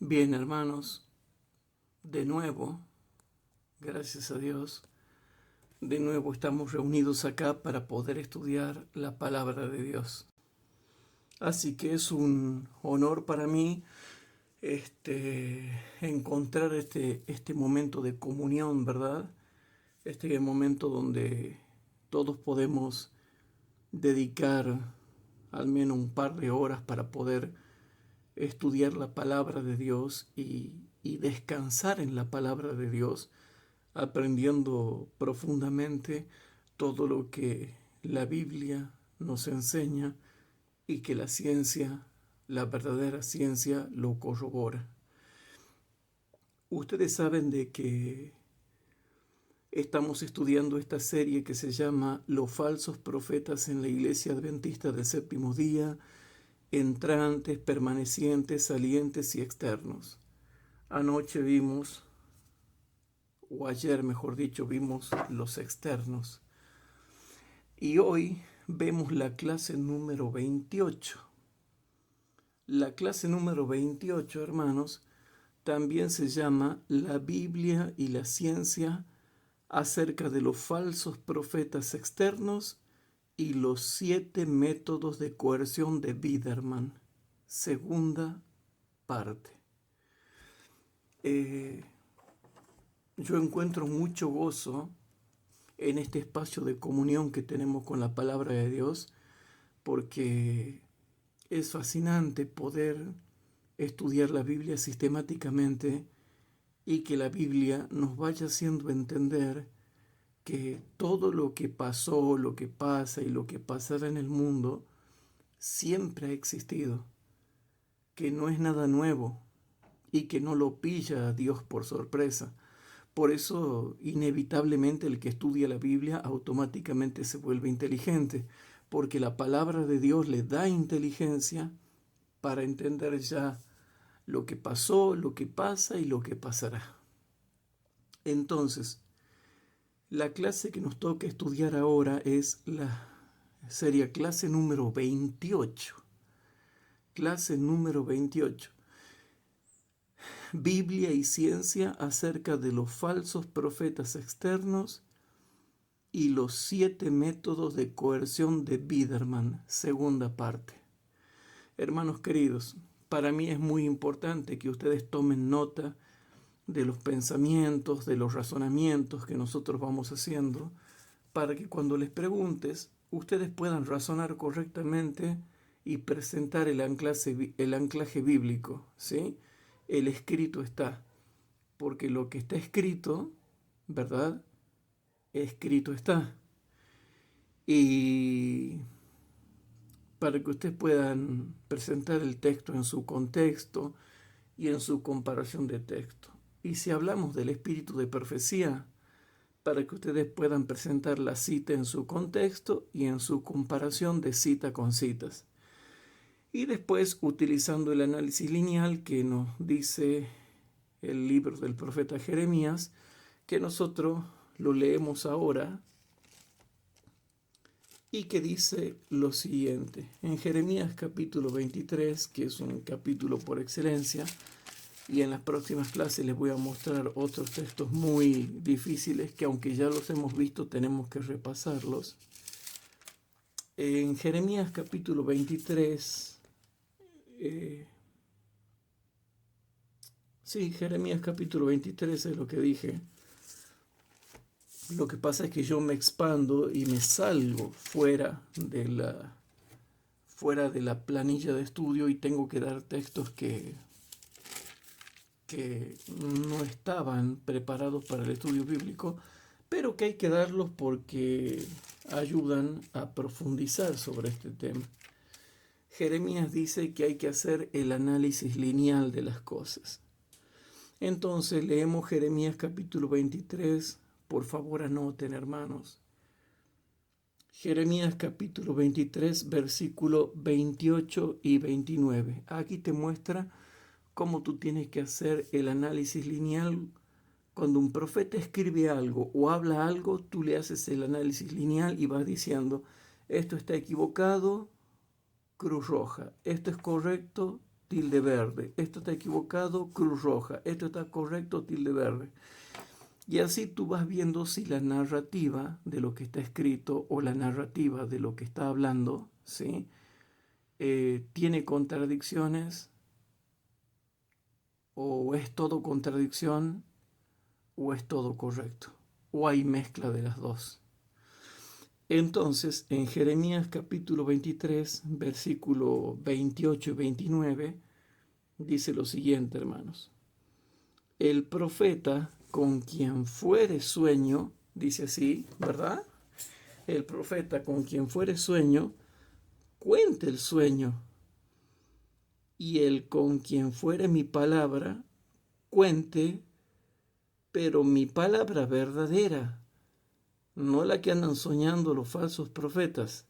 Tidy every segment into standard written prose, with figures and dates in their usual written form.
Bien, hermanos, de nuevo, gracias a Dios, de nuevo estamos reunidos acá para poder estudiar la palabra de Dios. Así que es un honor para mí encontrar este momento de comunión, ¿verdad? Este momento donde todos podemos dedicar al menos un par de horas para poder estudiar la palabra de Dios y descansar en la palabra de Dios, aprendiendo profundamente todo lo que la Biblia nos enseña y que la ciencia, la verdadera ciencia, lo corrobora. Ustedes saben de que estamos estudiando esta serie que se llama Los falsos profetas en la Iglesia Adventista del Séptimo Día, entrantes, permanecientes, salientes y externos. Anoche vimos, o ayer mejor dicho, vimos los externos. Y hoy vemos la clase número 28. La clase número 28, hermanos, también se llama La Biblia y la ciencia acerca de los falsos profetas externos y los 7 métodos de coerción de Biderman. Segunda parte. Yo encuentro mucho gozo en este espacio de comunión que tenemos con la palabra de Dios, porque es fascinante poder estudiar la Biblia sistemáticamente y que la Biblia nos vaya haciendo entender que todo lo que pasó, lo que pasa y lo que pasará en el mundo siempre ha existido, que no es nada nuevo y que no lo pilla a Dios por sorpresa. Por eso, inevitablemente, el que estudia la Biblia automáticamente se vuelve inteligente, porque la palabra de Dios le da inteligencia para entender ya lo que pasó, lo que pasa y lo que pasará. Entonces, la clase que nos toca estudiar ahora sería clase número 28. Clase número 28. Biblia y ciencia acerca de los falsos profetas externos y los 7 métodos de coerción de Biderman, segunda parte. Hermanos queridos, para mí es muy importante que ustedes tomen nota de los pensamientos, de los razonamientos que nosotros vamos haciendo, para que cuando les preguntes, ustedes puedan razonar correctamente y presentar el anclaje bíblico, ¿sí? El escrito está, porque lo que está escrito, ¿verdad? Escrito está. Y para que ustedes puedan presentar el texto en su contexto y en su comparación de texto. Y si hablamos del espíritu de profecía, para que ustedes puedan presentar la cita en su contexto y en su comparación de cita con citas. Y después, utilizando el análisis lineal que nos dice el libro del profeta Jeremías, que nosotros lo leemos ahora y que dice lo siguiente. En Jeremías capítulo 23, que es un capítulo por excelencia, y en las próximas clases les voy a mostrar otros textos muy difíciles que aunque ya los hemos visto tenemos que repasarlos. En Jeremías capítulo 23, Jeremías capítulo 23 es lo que dije. Lo que pasa es que yo me expando y me salgo fuera de la planilla de estudio y tengo que dar textos que no estaban preparados para el estudio bíblico, pero que hay que darlos porque ayudan a profundizar sobre este tema. Jeremías dice que hay que hacer el análisis lineal de las cosas. Entonces leemos Jeremías capítulo 23, por favor anoten, hermanos. Jeremías capítulo 23, versículo 28 y 29. Aquí te muestra cómo tú tienes que hacer el análisis lineal. Cuando un profeta escribe algo o habla algo, tú le haces el análisis lineal y vas diciendo, esto está equivocado, cruz roja, esto es correcto, tilde verde. Esto está equivocado, cruz roja. Esto está correcto, tilde verde. Y así tú vas viendo si la narrativa de lo que está escrito o la narrativa de lo que está hablando, ¿sí? Tiene contradicciones, o es todo contradicción, o es todo correcto, o hay mezcla de las dos. Entonces, en Jeremías capítulo 23, versículo 28 y 29, dice lo siguiente, hermanos. El profeta con quien fuere sueño, dice así, ¿verdad? El profeta con quien fuere sueño, cuente el sueño. Y el con quien fuere mi palabra, cuente, pero mi palabra verdadera, no la que andan soñando los falsos profetas.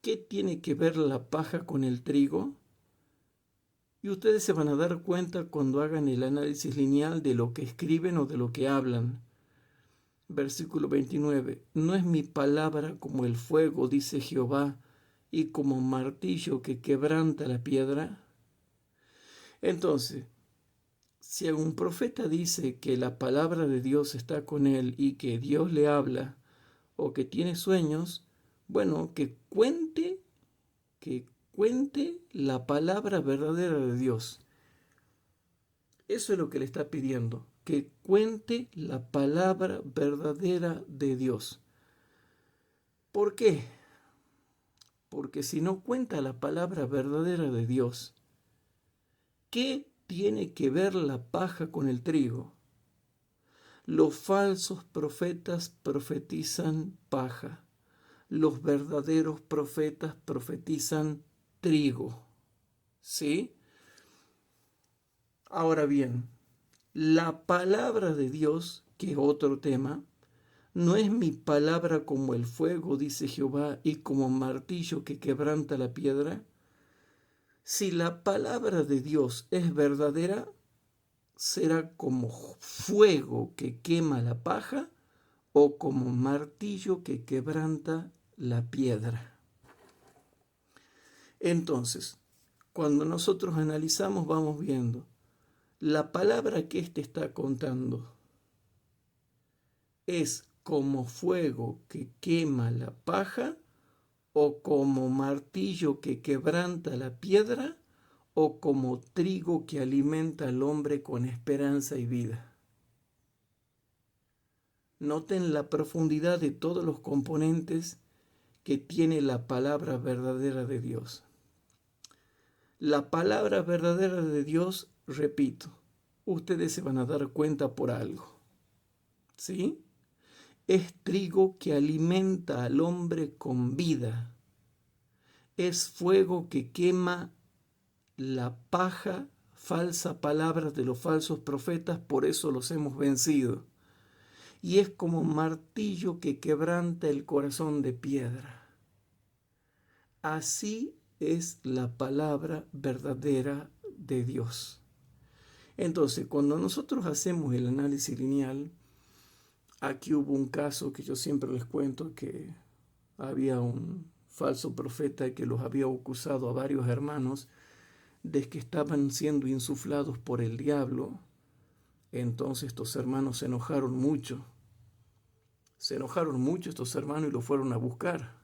¿Qué tiene que ver la paja con el trigo? Y ustedes se van a dar cuenta cuando hagan el análisis lineal de lo que escriben o de lo que hablan. Versículo 29. ¿No es mi palabra como el fuego, dice Jehová, y como martillo que quebranta la piedra? Entonces, si un profeta dice que la palabra de Dios está con él y que Dios le habla o que tiene sueños, bueno, que cuente la palabra verdadera de Dios. Eso es lo que le está pidiendo, que cuente la palabra verdadera de Dios. ¿Por qué? Porque si no cuenta la palabra verdadera de Dios, ¿qué tiene que ver la paja con el trigo? Los falsos profetas profetizan paja. Los verdaderos profetas profetizan trigo. ¿Sí? Ahora bien, la palabra de Dios, que es otro tema, no es mi palabra como el fuego, dice Jehová, y como martillo que quebranta la piedra. Si la palabra de Dios es verdadera, será como fuego que quema la paja o como martillo que quebranta la piedra. Entonces, cuando nosotros analizamos, vamos viendo la palabra que éste está contando es como fuego que quema la paja o como martillo que quebranta la piedra o como trigo que alimenta al hombre con esperanza y vida. Noten la profundidad de todos los componentes que tiene la palabra verdadera de Dios. La palabra verdadera de Dios, repito, ustedes se van a dar cuenta por algo. ¿Sí? Es trigo que alimenta al hombre con vida. Es fuego que quema la paja, falsa palabra de los falsos profetas, por eso los hemos vencido. Y es como martillo que quebranta el corazón de piedra. Así es la palabra verdadera de Dios. Entonces, cuando nosotros hacemos el análisis lineal, aquí hubo un caso que yo siempre les cuento, que había un falso profeta que los había acusado a varios hermanos de que estaban siendo insuflados por el diablo. Entonces estos hermanos se enojaron mucho. Se enojaron mucho estos hermanos y lo fueron a buscar.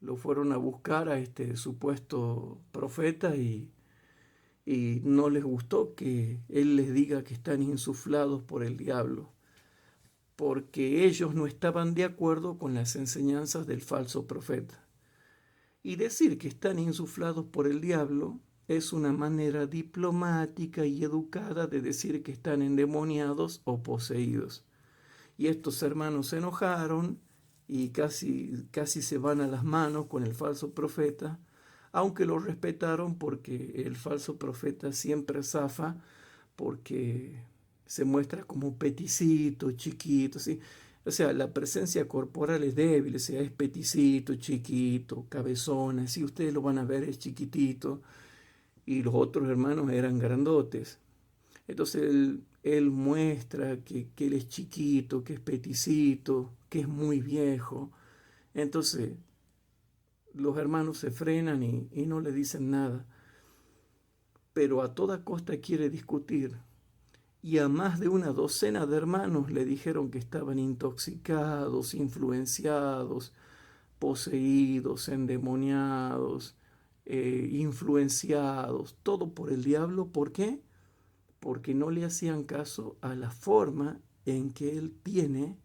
Lo fueron a buscar a este supuesto profeta y no les gustó que él les diga que están insuflados por el diablo, porque ellos no estaban de acuerdo con las enseñanzas del falso profeta. Y decir que están insuflados por el diablo es una manera diplomática y educada de decir que están endemoniados o poseídos. Y estos hermanos se enojaron y casi se van a las manos con el falso profeta, aunque lo respetaron porque el falso profeta siempre zafa, porque se muestra como peticito, chiquito, ¿sí? O sea, la presencia corporal es débil, o sea, es peticito, chiquito, cabezón, así ustedes lo van a ver, es chiquitito, y los otros hermanos eran grandotes. Entonces él muestra que él es chiquito, que es peticito, que es muy viejo. Entonces los hermanos se frenan y no le dicen nada. pero a toda costa quiere discutir. Y a más de una docena de hermanos le dijeron que estaban intoxicados, influenciados, poseídos, endemoniados, influenciados, todo por el diablo. ¿Por qué? Porque no le hacían caso a la forma en que él tiene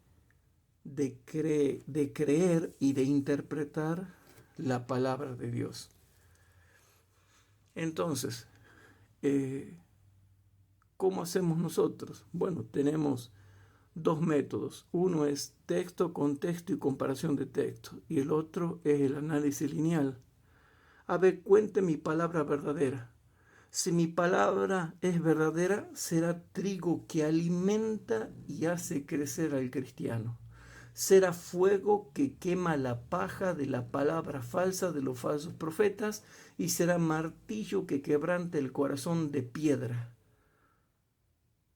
de creer y de interpretar la palabra de Dios. Entonces, ¿cómo hacemos nosotros? Bueno, tenemos dos métodos. Uno es texto, contexto y comparación de texto. Y el otro es el análisis lineal. A ver, cuente mi palabra verdadera. Si mi palabra es verdadera, será trigo que alimenta y hace crecer al cristiano. Será fuego que quema la paja de la palabra falsa de los falsos profetas y será martillo que quebrante el corazón de piedra,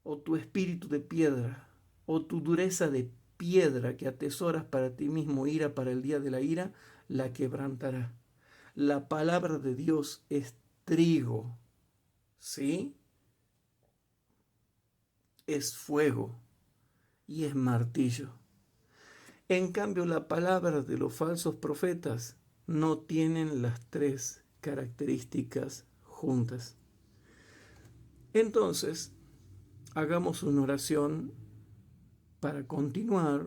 o tu espíritu de piedra, o tu dureza de piedra que atesoras para ti mismo ira para el día de la ira, la quebrantará. La palabra de Dios es trigo, ¿sí? Es fuego y es martillo. En cambio, la palabra de los falsos profetas no tienen las tres características juntas. Entonces, hagamos una oración para continuar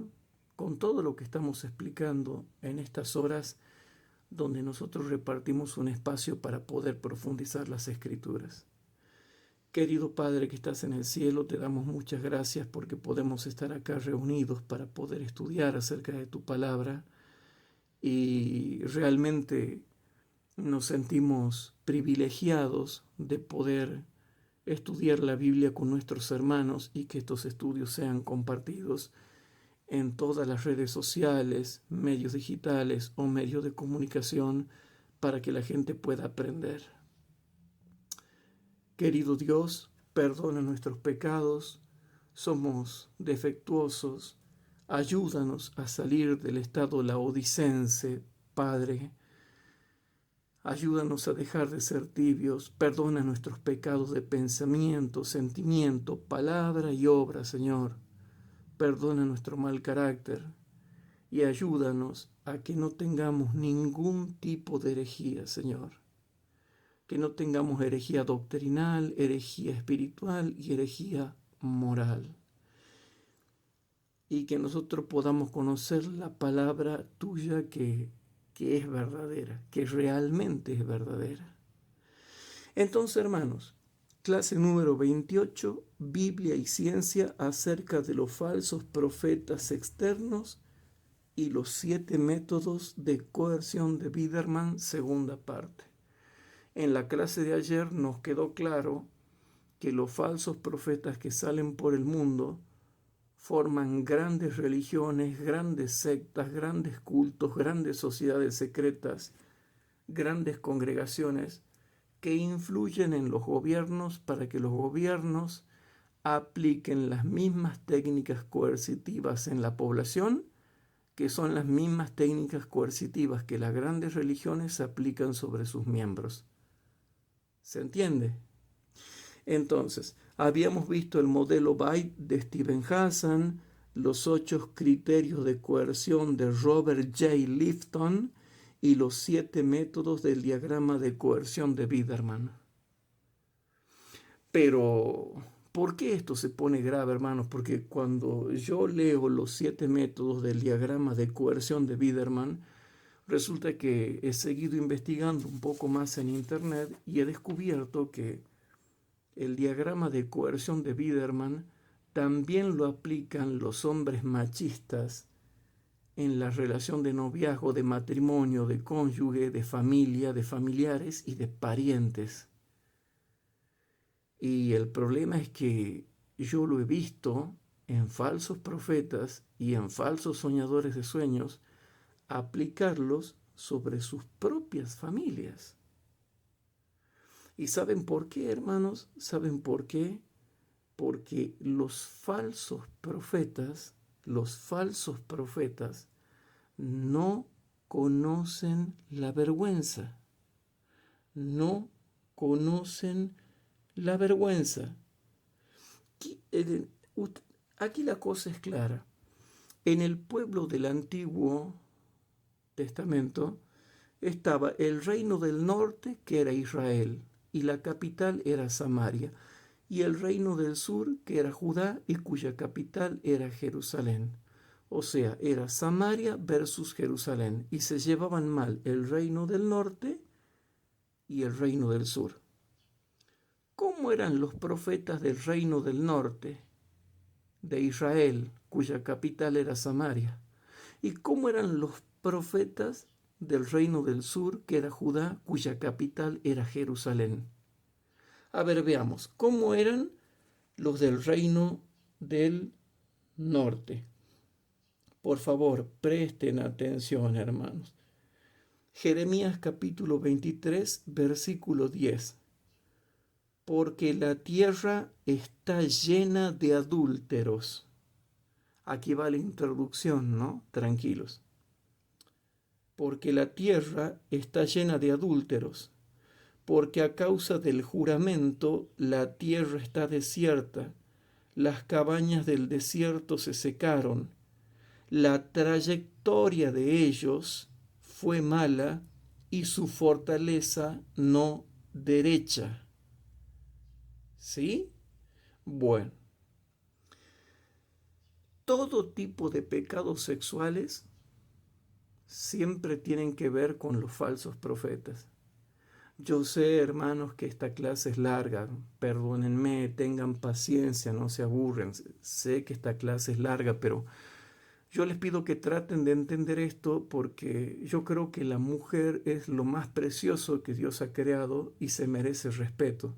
con todo lo que estamos explicando en estas horas donde nosotros repartimos un espacio para poder profundizar las Escrituras. Querido Padre que estás en el cielo, te damos muchas gracias porque podemos estar acá reunidos para poder estudiar acerca de tu palabra y realmente nos sentimos privilegiados de poder estudiar la Biblia con nuestros hermanos y que estos estudios sean compartidos en todas las redes sociales, medios digitales o medios de comunicación para que la gente pueda aprender. Querido Dios, perdona nuestros pecados, somos defectuosos, ayúdanos a salir del estado laodicense, Padre. Ayúdanos a dejar de ser tibios, perdona nuestros pecados de pensamiento, sentimiento, palabra y obra, Señor. Perdona nuestro mal carácter y ayúdanos a que no tengamos ningún tipo de herejía, Señor. Que no tengamos herejía doctrinal, herejía espiritual y herejía moral. Y que nosotros podamos conocer la palabra tuya que es verdadera, que realmente es verdadera. Entonces, hermanos, clase número 28, Biblia y ciencia acerca de los falsos profetas externos y los 7 métodos de coerción de Biderman, segunda parte. En la clase de ayer nos quedó claro que los falsos profetas que salen por el mundo forman grandes religiones, grandes sectas, grandes cultos, grandes sociedades secretas, grandes congregaciones que influyen en los gobiernos para que los gobiernos apliquen las mismas técnicas coercitivas en la población, que son las mismas técnicas coercitivas que las grandes religiones aplican sobre sus miembros. ¿Se entiende? Entonces, habíamos visto el modelo Byte de Stephen Hassan, los 8 criterios de coerción de Robert J. Lifton y los 7 métodos del diagrama de coerción de Biderman. Pero, ¿por qué esto se pone grave, hermanos? Porque cuando yo leo los 7 métodos del diagrama de coerción de Biderman, resulta que he seguido investigando un poco más en internet y he descubierto que el diagrama de coerción de Biderman también lo aplican los hombres machistas en la relación de noviazgo, de matrimonio, de cónyuge, de familia, de familiares y de parientes. Y el problema es que yo lo he visto en falsos profetas y en falsos soñadores de sueños aplicarlos sobre sus propias familias. ¿Y saben por qué, hermanos? ¿Saben por qué? Porque los falsos profetas no conocen la vergüenza, no conocen La vergüenza. Aquí la cosa es clara. En el pueblo del Antiguo Testamento estaba el reino del norte, que era Israel, y la capital era Samaria, y el reino del sur, que era Judá, y cuya capital era Jerusalén. O sea, era Samaria versus Jerusalén, y se llevaban mal el reino del norte y el reino del sur. ¿Cómo eran los profetas del reino del norte, de Israel, cuya capital era Samaria? ¿Y cómo eran los profetas del reino del sur, que era Judá, cuya capital era Jerusalén? A ver, veamos, ¿cómo eran los del reino del norte? Por favor, presten atención, hermanos. Jeremías capítulo 23, versículo 10. Porque la tierra está llena de adúlteros. Aquí va la introducción, ¿no? Tranquilos. Porque la tierra está llena de adúlteros, porque a causa del juramento la tierra está desierta, las cabañas del desierto se secaron, la trayectoria de ellos fue mala y su fortaleza no derecha. ¿Sí? Bueno, todo tipo de pecados sexuales siempre tienen que ver con los falsos profetas. Yo sé, hermanos, que esta clase es larga, perdónenme, tengan paciencia, no se aburren. Sé que esta clase es larga, pero yo les pido que traten de entender esto porque yo creo que la mujer es lo más precioso que Dios ha creado y se merece respeto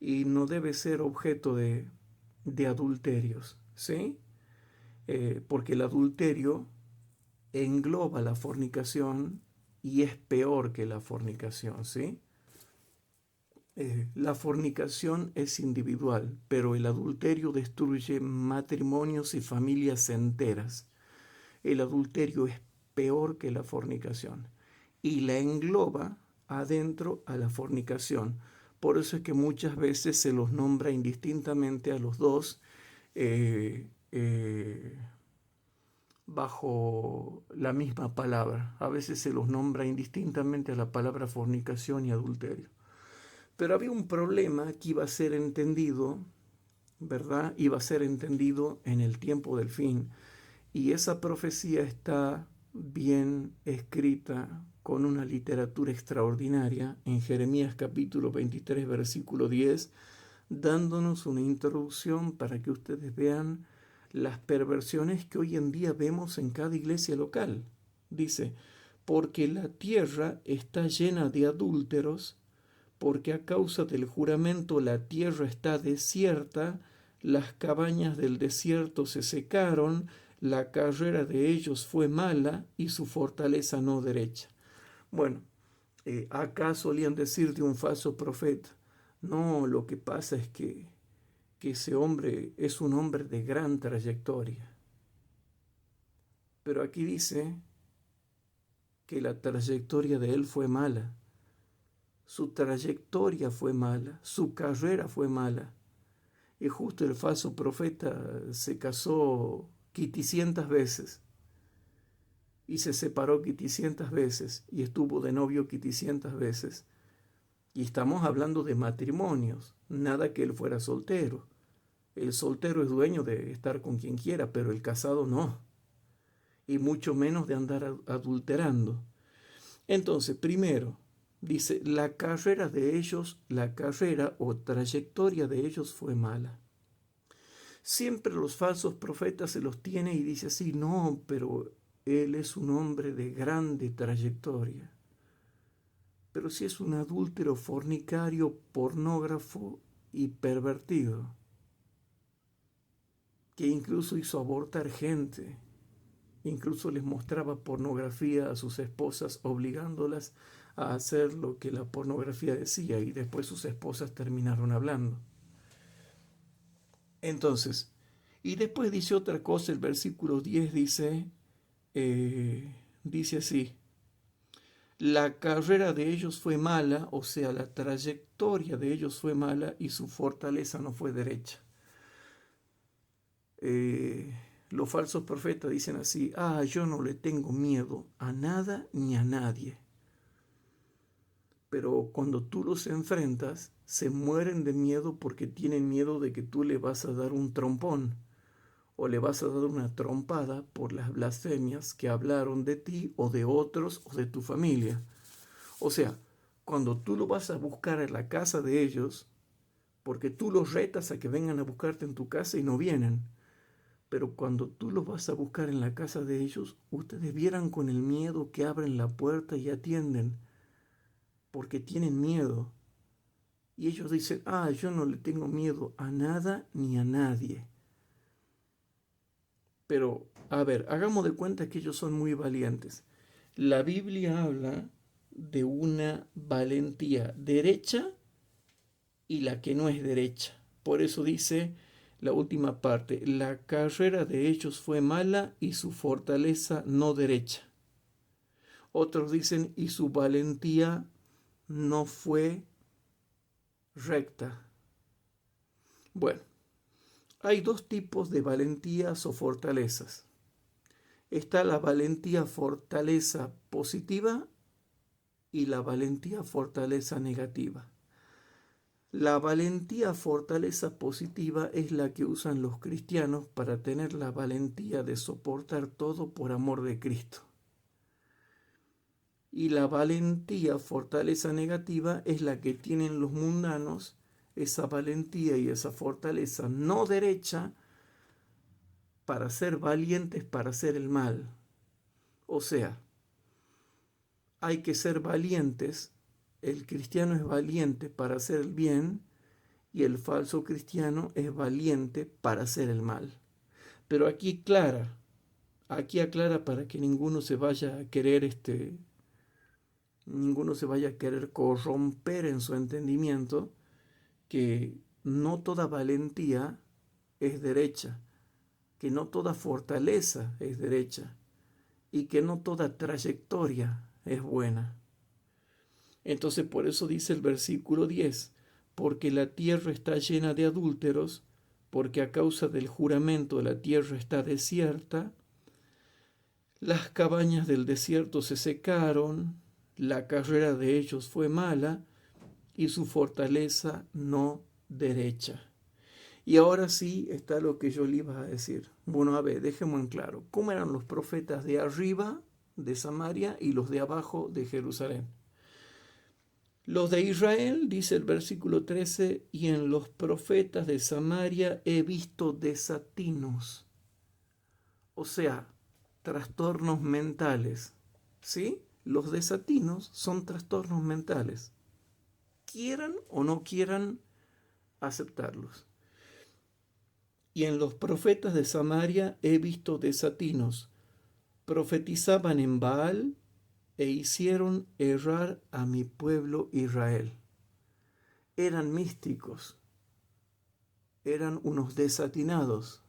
y no debe ser objeto de adulterios, ¿sí? Porque el adulterio engloba la fornicación y es peor que la fornicación, ¿sí? La fornicación es individual, pero el adulterio destruye matrimonios y familias enteras. El adulterio es peor que la fornicación y la engloba adentro a la fornicación. Por eso es que muchas veces se los nombra indistintamente a los dos bajo la misma palabra. A veces se los nombra indistintamente a la palabra fornicación y adulterio. Pero había un problema que iba a ser entendido, ¿verdad? Iba a ser entendido en el tiempo del fin. Y esa profecía está bien escrita con una literatura extraordinaria en Jeremías capítulo 23, versículo 10, dándonos una introducción para que ustedes vean las perversiones que hoy en día vemos en cada iglesia local. Dice, porque la tierra está llena de adúlteros, porque a causa del juramento la tierra está desierta, las cabañas del desierto se secaron, la carrera de ellos fue mala y su fortaleza no derecha. Bueno, acá solían decir de un falso profeta, no, lo que pasa es que ese hombre es un hombre de gran trayectoria. Pero aquí dice que la trayectoria de él fue mala. Su trayectoria fue mala, su carrera fue mala. Y justo el falso profeta se casó 500 veces y se separó 500 veces y estuvo de novio 500 veces. Y estamos hablando de matrimonios, nada que él fuera soltero. El soltero es dueño de estar con quien quiera, pero el casado no. Y mucho menos de andar adulterando. Entonces, primero, dice, la carrera de ellos, la carrera o trayectoria de ellos fue mala. Siempre los falsos profetas se los tiene y dice así, no, pero él es un hombre de grande trayectoria. Pero si es un adúltero, fornicario, pornógrafo y pervertido, que incluso hizo abortar gente, incluso les mostraba pornografía a sus esposas, obligándolas a hacer lo que la pornografía decía, y después sus esposas terminaron hablando. Entonces, y después dice otra cosa, el versículo 10 dice así, La carrera de ellos fue mala, o sea, la trayectoria de ellos fue mala y su fortaleza no fue derecha. Los falsos profetas dicen así: yo no le tengo miedo a nada ni a nadie. Pero cuando tú los enfrentas, se mueren de miedo porque tienen miedo de que tú le vas a dar un trompón o le vas a dar una trompada por las blasfemias que hablaron de ti o de otros o de tu familia. O sea, cuando tú lo vas a buscar en la casa de ellos, porque tú los retas a que vengan a buscarte en tu casa y no vienen, pero cuando tú los vas a buscar en la casa de ellos, ustedes vieran con el miedo que abren la puerta y atienden, porque tienen miedo. Y ellos dicen: yo no le tengo miedo a nada ni a nadie. Pero, a ver, hagamos de cuenta que ellos son muy valientes. La Biblia habla de una valentía derecha y la que no es derecha. Por eso dice la última parte: la carrera de ellos fue mala y su fortaleza no derecha. Otros dicen: y su valentía no fue recta. Bueno, hay dos tipos de valentías o fortalezas. Está la valentía fortaleza positiva y la valentía fortaleza negativa. La valentía fortaleza positiva es la que usan los cristianos para tener la valentía de soportar todo por amor de Cristo. Y la valentía fortaleza negativa es la que tienen los mundanos, esa valentía y esa fortaleza no derecha para ser valientes para hacer el mal. O sea, hay que ser valientes. El cristiano es valiente para hacer el bien y el falso cristiano es valiente para hacer el mal. Pero aquí aclara para que ninguno se vaya a querer ninguno se vaya a querer corromper en su entendimiento, que no toda valentía es derecha, que no toda fortaleza es derecha y que no toda trayectoria es buena. Entonces por eso dice el versículo 10: porque la tierra está llena de adúlteros, porque a causa del juramento la tierra está desierta, las cabañas del desierto se secaron, la carrera de ellos fue mala y su fortaleza no derecha. Y ahora sí está lo que yo le iba a decir. Bueno, a ver, dejemos en claro: ¿cómo eran los profetas de arriba de Samaria y los de abajo de Jerusalén? Los de Israel, dice el versículo 13, y en los profetas de Samaria he visto desatinos, o sea, trastornos mentales. ¿Sí? Los desatinos son trastornos mentales, quieran o no quieran aceptarlos. Y en los profetas de Samaria he visto desatinos, profetizaban en Baal e hicieron errar a mi pueblo Israel. Eran místicos, eran unos desatinados.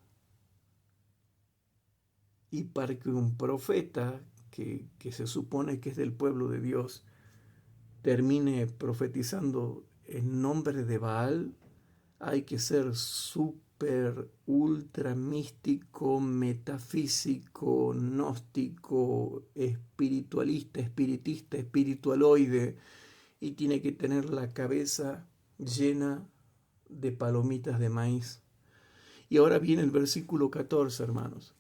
Y para que un profeta que se supone que es del pueblo de Dios termine profetizando en nombre de Baal, hay que ser súper, ultra místico, metafísico, gnóstico, espiritualista, espiritista, espiritualoide, y tiene que tener la cabeza llena de palomitas de maíz. Y ahora viene el versículo 14, hermanos.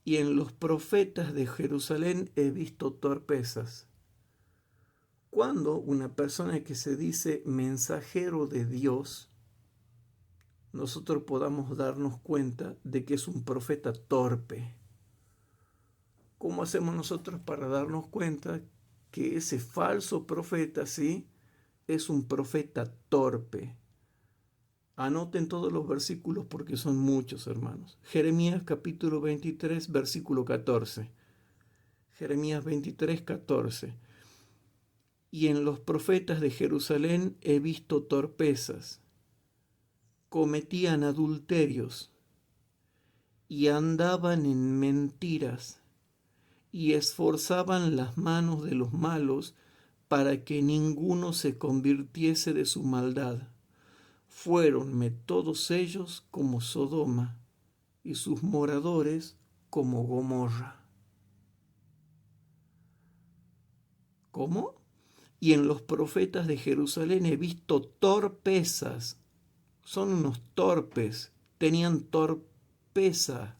Y en los profetas de Jerusalén he visto torpezas. Cuando una persona que se dice mensajero de Dios, nosotros podamos darnos cuenta de que es un profeta torpe. ¿Cómo hacemos nosotros para darnos cuenta que ese falso profeta, sí, es un profeta torpe? Anoten todos los versículos porque son muchos, hermanos. Jeremías capítulo 23, versículo 14. Jeremías 23, 14. Y en los profetas de Jerusalén he visto torpezas. Cometían adulterios y andaban en mentiras y esforzaban las manos de los malos para que ninguno se convirtiese de su maldad. Fuéronme todos ellos como Sodoma, y sus moradores como Gomorra. ¿Cómo? Y en los profetas de Jerusalén he visto torpezas. Son unos torpes, tenían torpeza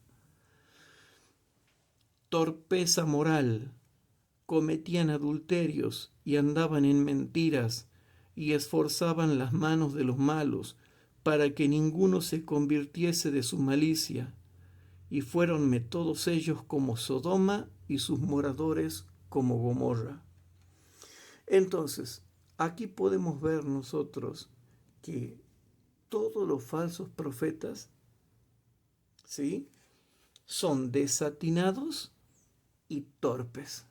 moral, cometían adulterios y andaban en mentiras y esforzaban las manos de los malos para que ninguno se convirtiese de su malicia. Y fuéronme todos ellos como Sodoma y sus moradores como Gomorra. Entonces, aquí podemos ver nosotros que todos los falsos profetas, ¿sí?, son desatinados y torpes.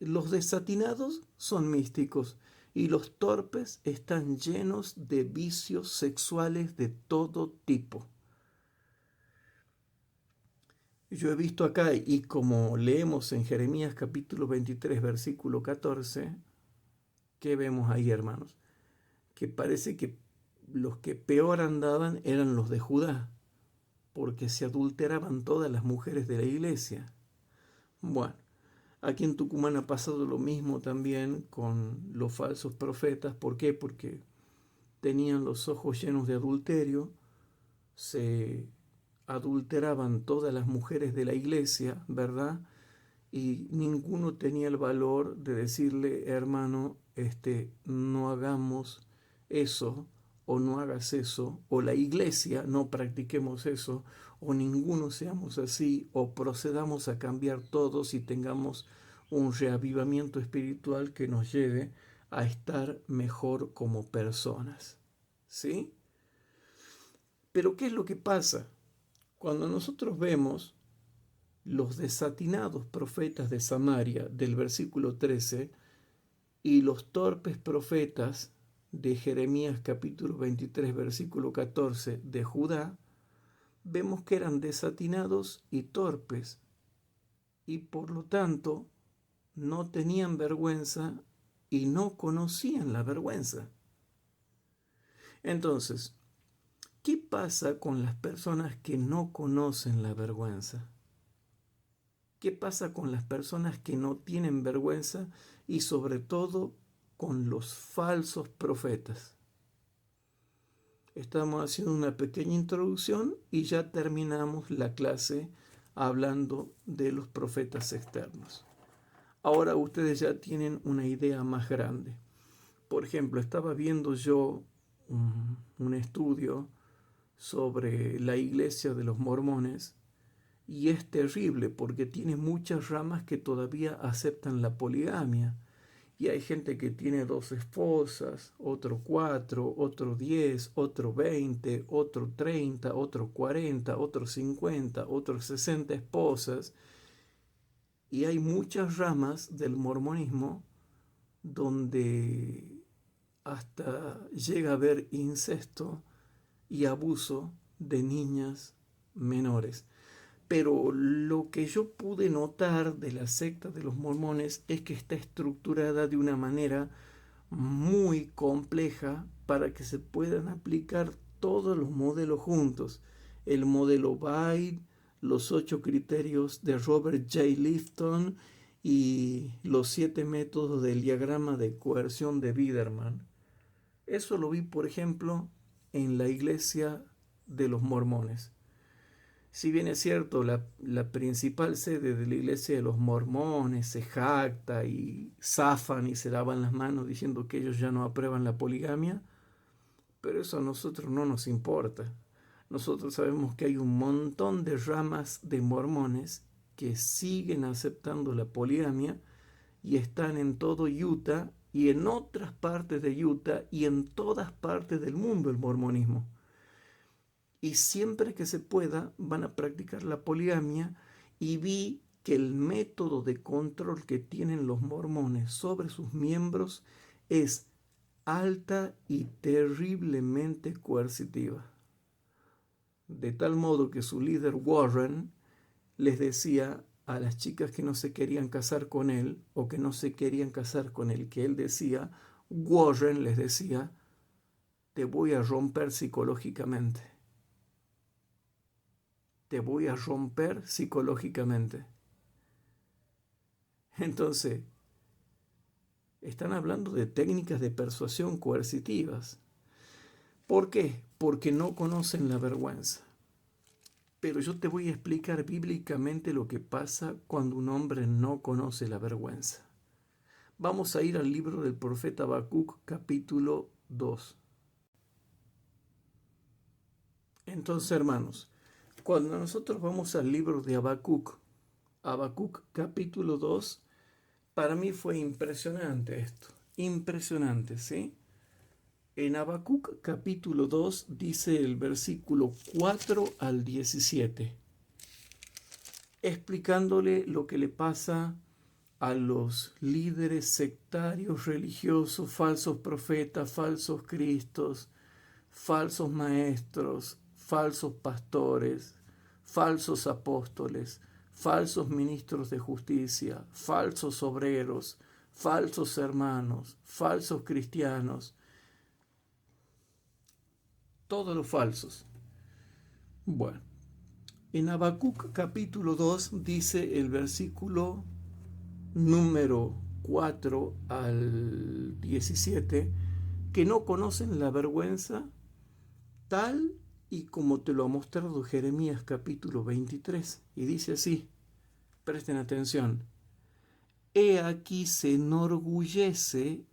Los desatinados son místicos y los torpes están llenos de vicios sexuales de todo tipo. Yo he visto acá, y como leemos en Jeremías capítulo 23, versículo 14, ¿qué vemos ahí, hermanos? Que parece que los que peor andaban eran los de Judá, porque se adulteraban todas las mujeres de la iglesia. Bueno, aquí en Tucumán ha pasado lo mismo también con los falsos profetas. ¿Por qué? Porque tenían los ojos llenos de adulterio, se adulteraban todas las mujeres de la iglesia, ¿verdad? Y ninguno tenía el valor de decirle, hermano, no hagamos eso, o no hagas eso, o la iglesia no practiquemos eso, o ninguno seamos así, o procedamos a cambiar todos y tengamos un reavivamiento espiritual que nos lleve a estar mejor como personas. ¿Sí? Pero ¿qué es lo que pasa? Cuando nosotros vemos los desatinados profetas de Samaria del versículo 13 y los torpes profetas de Jeremías capítulo 23 versículo 14 de Judá, vemos que eran desatinados y torpes y por lo tanto no tenían vergüenza y no conocían la vergüenza. Entonces, ¿qué pasa con las personas que no conocen la vergüenza? ¿Qué pasa con las personas que no tienen vergüenza y sobre todo con los falsos profetas? Estamos haciendo una pequeña introducción y ya terminamos la clase hablando de los profetas externos. Ahora ustedes ya tienen una idea más grande. Por ejemplo, estaba viendo yo un estudio sobre la iglesia de los mormones. Y es terrible porque tiene muchas ramas que todavía aceptan la poligamia. Y hay gente que tiene 2 esposas, otro 4, otro 10, otro 20, otro 30, otro 40, otro 50, otro 60 esposas. Y hay muchas ramas del mormonismo donde hasta llega a haber incesto y abuso de niñas menores. Pero lo que yo pude notar de la secta de los mormones es que está estructurada de una manera muy compleja para que se puedan aplicar todos los modelos juntos. El modelo Bide, los 8 criterios de Robert J. Lifton y los 7 métodos del diagrama de coerción de Biderman. Eso lo vi, por ejemplo, en la iglesia de los mormones. Si bien es cierto, la principal sede de la iglesia de los mormones se jacta y zafan y se lavan las manos diciendo que ellos ya no aprueban la poligamia, pero eso a nosotros no nos importa. Nosotros sabemos que hay un montón de ramas de mormones que siguen aceptando la poligamia y están en todo Utah y en otras partes de Utah y en todas partes del mundo el mormonismo. Y siempre que se pueda van a practicar la poligamia, y vi que el método de control que tienen los mormones sobre sus miembros es alta y terriblemente coercitiva. De tal modo que su líder Warren les decía a las chicas que no se querían casar con él o que no se querían casar con el que él decía, Warren les decía, te voy a romper psicológicamente. Te voy a romper psicológicamente. Entonces, están hablando de técnicas de persuasión coercitivas. ¿Por qué? Porque no conocen la vergüenza. Pero yo te voy a explicar bíblicamente lo que pasa cuando un hombre no conoce la vergüenza. Vamos a ir al libro del profeta Habacuc, capítulo 2. Entonces, hermanos, cuando nosotros vamos al libro de Habacuc, capítulo 2, para mí fue impresionante esto. Impresionante, ¿sí? En Habacuc capítulo 2 dice el versículo 4 al 17, explicándole lo que le pasa a los líderes sectarios religiosos, falsos profetas, falsos cristos, falsos maestros, falsos pastores, falsos apóstoles, falsos ministros de justicia, falsos obreros, falsos hermanos, falsos cristianos, todos los falsos. Bueno, en Habacuc capítulo 2 dice el versículo número 4 al 17 que no conocen la vergüenza tal y como te lo ha mostrado Jeremías capítulo 23. Y dice así, presten atención, he aquí se enorgullece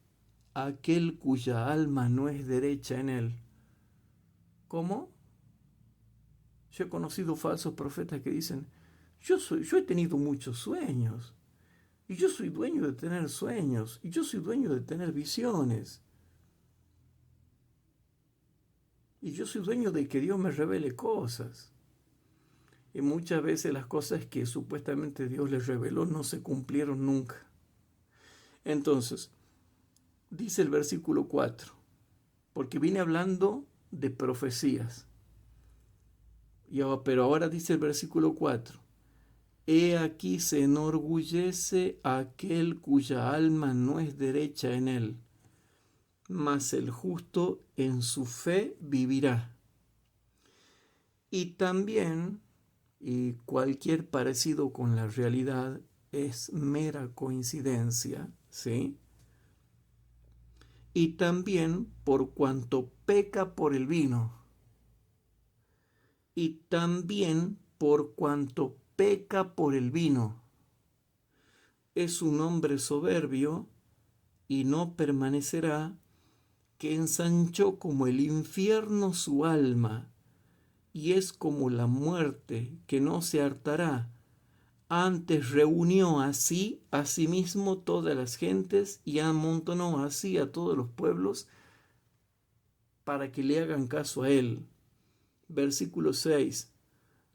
aquel cuya alma no es derecha en él. ¿Cómo? Yo he conocido falsos profetas que dicen, yo he tenido muchos sueños, y yo soy dueño de tener sueños, y yo soy dueño de tener visiones, y yo soy dueño de que Dios me revele cosas. Y muchas veces las cosas que supuestamente Dios les reveló no se cumplieron nunca. Entonces, dice el versículo 4, porque viene hablando de profecías. Pero ahora dice el versículo 4, he aquí se enorgullece aquel cuya alma no es derecha en él, mas el justo en su fe vivirá. Y también, y cualquier parecido con la realidad es mera coincidencia, ¿sí? Y también por cuanto peca por el vino, y también por cuanto peca por el vino, es un hombre soberbio y no permanecerá, que ensanchó como el infierno su alma, y es como la muerte, que no se hartará. Antes reunió así a sí mismo todas las gentes y amontonó así a todos los pueblos para que le hagan caso a él. Versículo 6.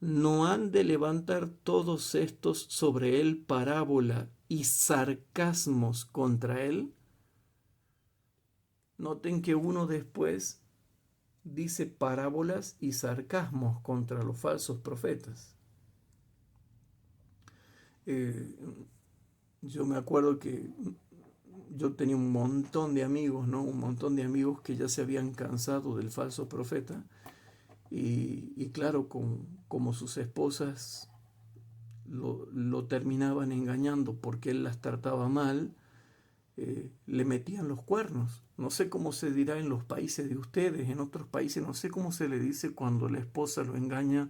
¿No han de levantar todos estos sobre él parábola y sarcasmos contra él? Noten que uno después dice parábolas y sarcasmos contra los falsos profetas. Yo me acuerdo que yo tenía un montón de amigos, ¿no? Un montón de amigos que ya se habían cansado del falso profeta y claro, como sus esposas lo terminaban engañando porque él las trataba mal, le metían los cuernos. No sé cómo se dirá en los países de ustedes, en otros países no sé cómo se le dice cuando la esposa lo engaña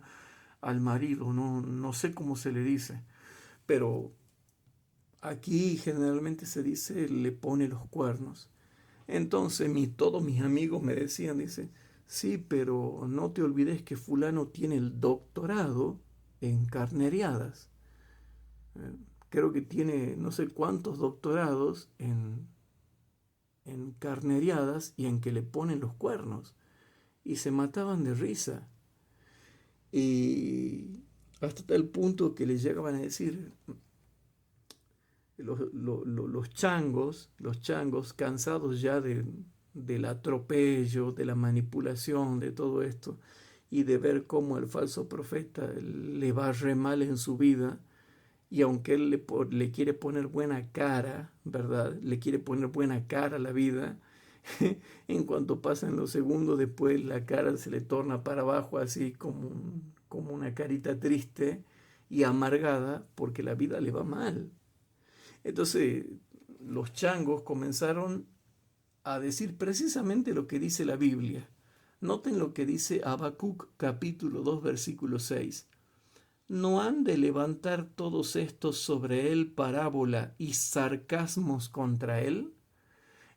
al marido, no sé cómo se le dice, pero aquí generalmente se dice le pone los cuernos. Entonces todos mis amigos me decían, dice, sí, pero no te olvides que fulano tiene el doctorado en carneriadas. Creo que tiene no sé cuántos doctorados en carneriadas y en que le ponen los cuernos. Y se mataban de risa. Y hasta tal punto que le llegaban a decir, los changos, cansados ya del atropello, de la manipulación, de todo esto, y de ver cómo el falso profeta le va re mal en su vida, y aunque él le quiere poner buena cara, ¿verdad? Le quiere poner buena cara a la vida, en cuanto pasan los segundos, después la cara se le torna para abajo, así como una carita triste y amargada, porque la vida le va mal. Entonces, los changos comenzaron a decir precisamente lo que dice la Biblia. Noten lo que dice Habacuc capítulo 2 versículo 6. ¿No han de levantar todos estos sobre él parábola y sarcasmos contra él?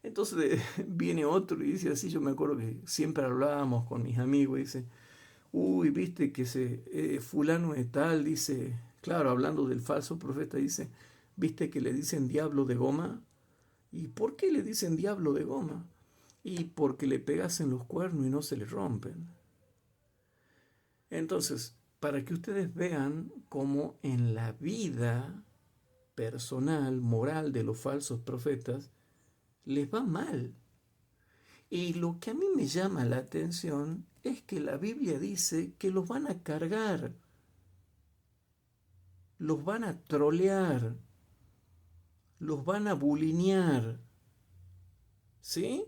Entonces viene otro y dice así, yo me acuerdo que siempre hablábamos con mis amigos y dice, uy, viste que fulano de tal, dice, claro, hablando del falso profeta, dice, viste que le dicen diablo de goma. ¿Y por qué le dicen diablo de goma? Y porque le pegas en los cuernos y no se le rompen. Entonces, para que ustedes vean cómo en la vida personal, moral de los falsos profetas, les va mal. Y lo que a mí me llama la atención es que la Biblia dice que los van a cargar, los van a trolear, los van a bulinear. ¿Sí?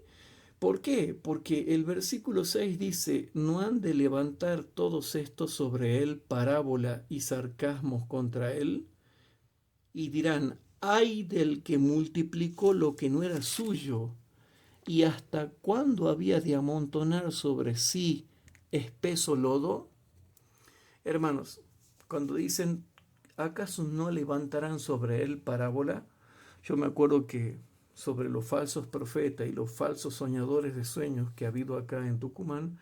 ¿Por qué? Porque el versículo 6 dice, no han de levantar todos estos sobre él parábola y sarcasmos contra él, y dirán, ay del que multiplicó lo que no era suyo, y hasta cuándo había de amontonar sobre sí espeso lodo. Hermanos, cuando dicen, ¿acaso no levantarán sobre él parábola? Yo me acuerdo que sobre los falsos profetas y los falsos soñadores de sueños que ha habido acá en Tucumán,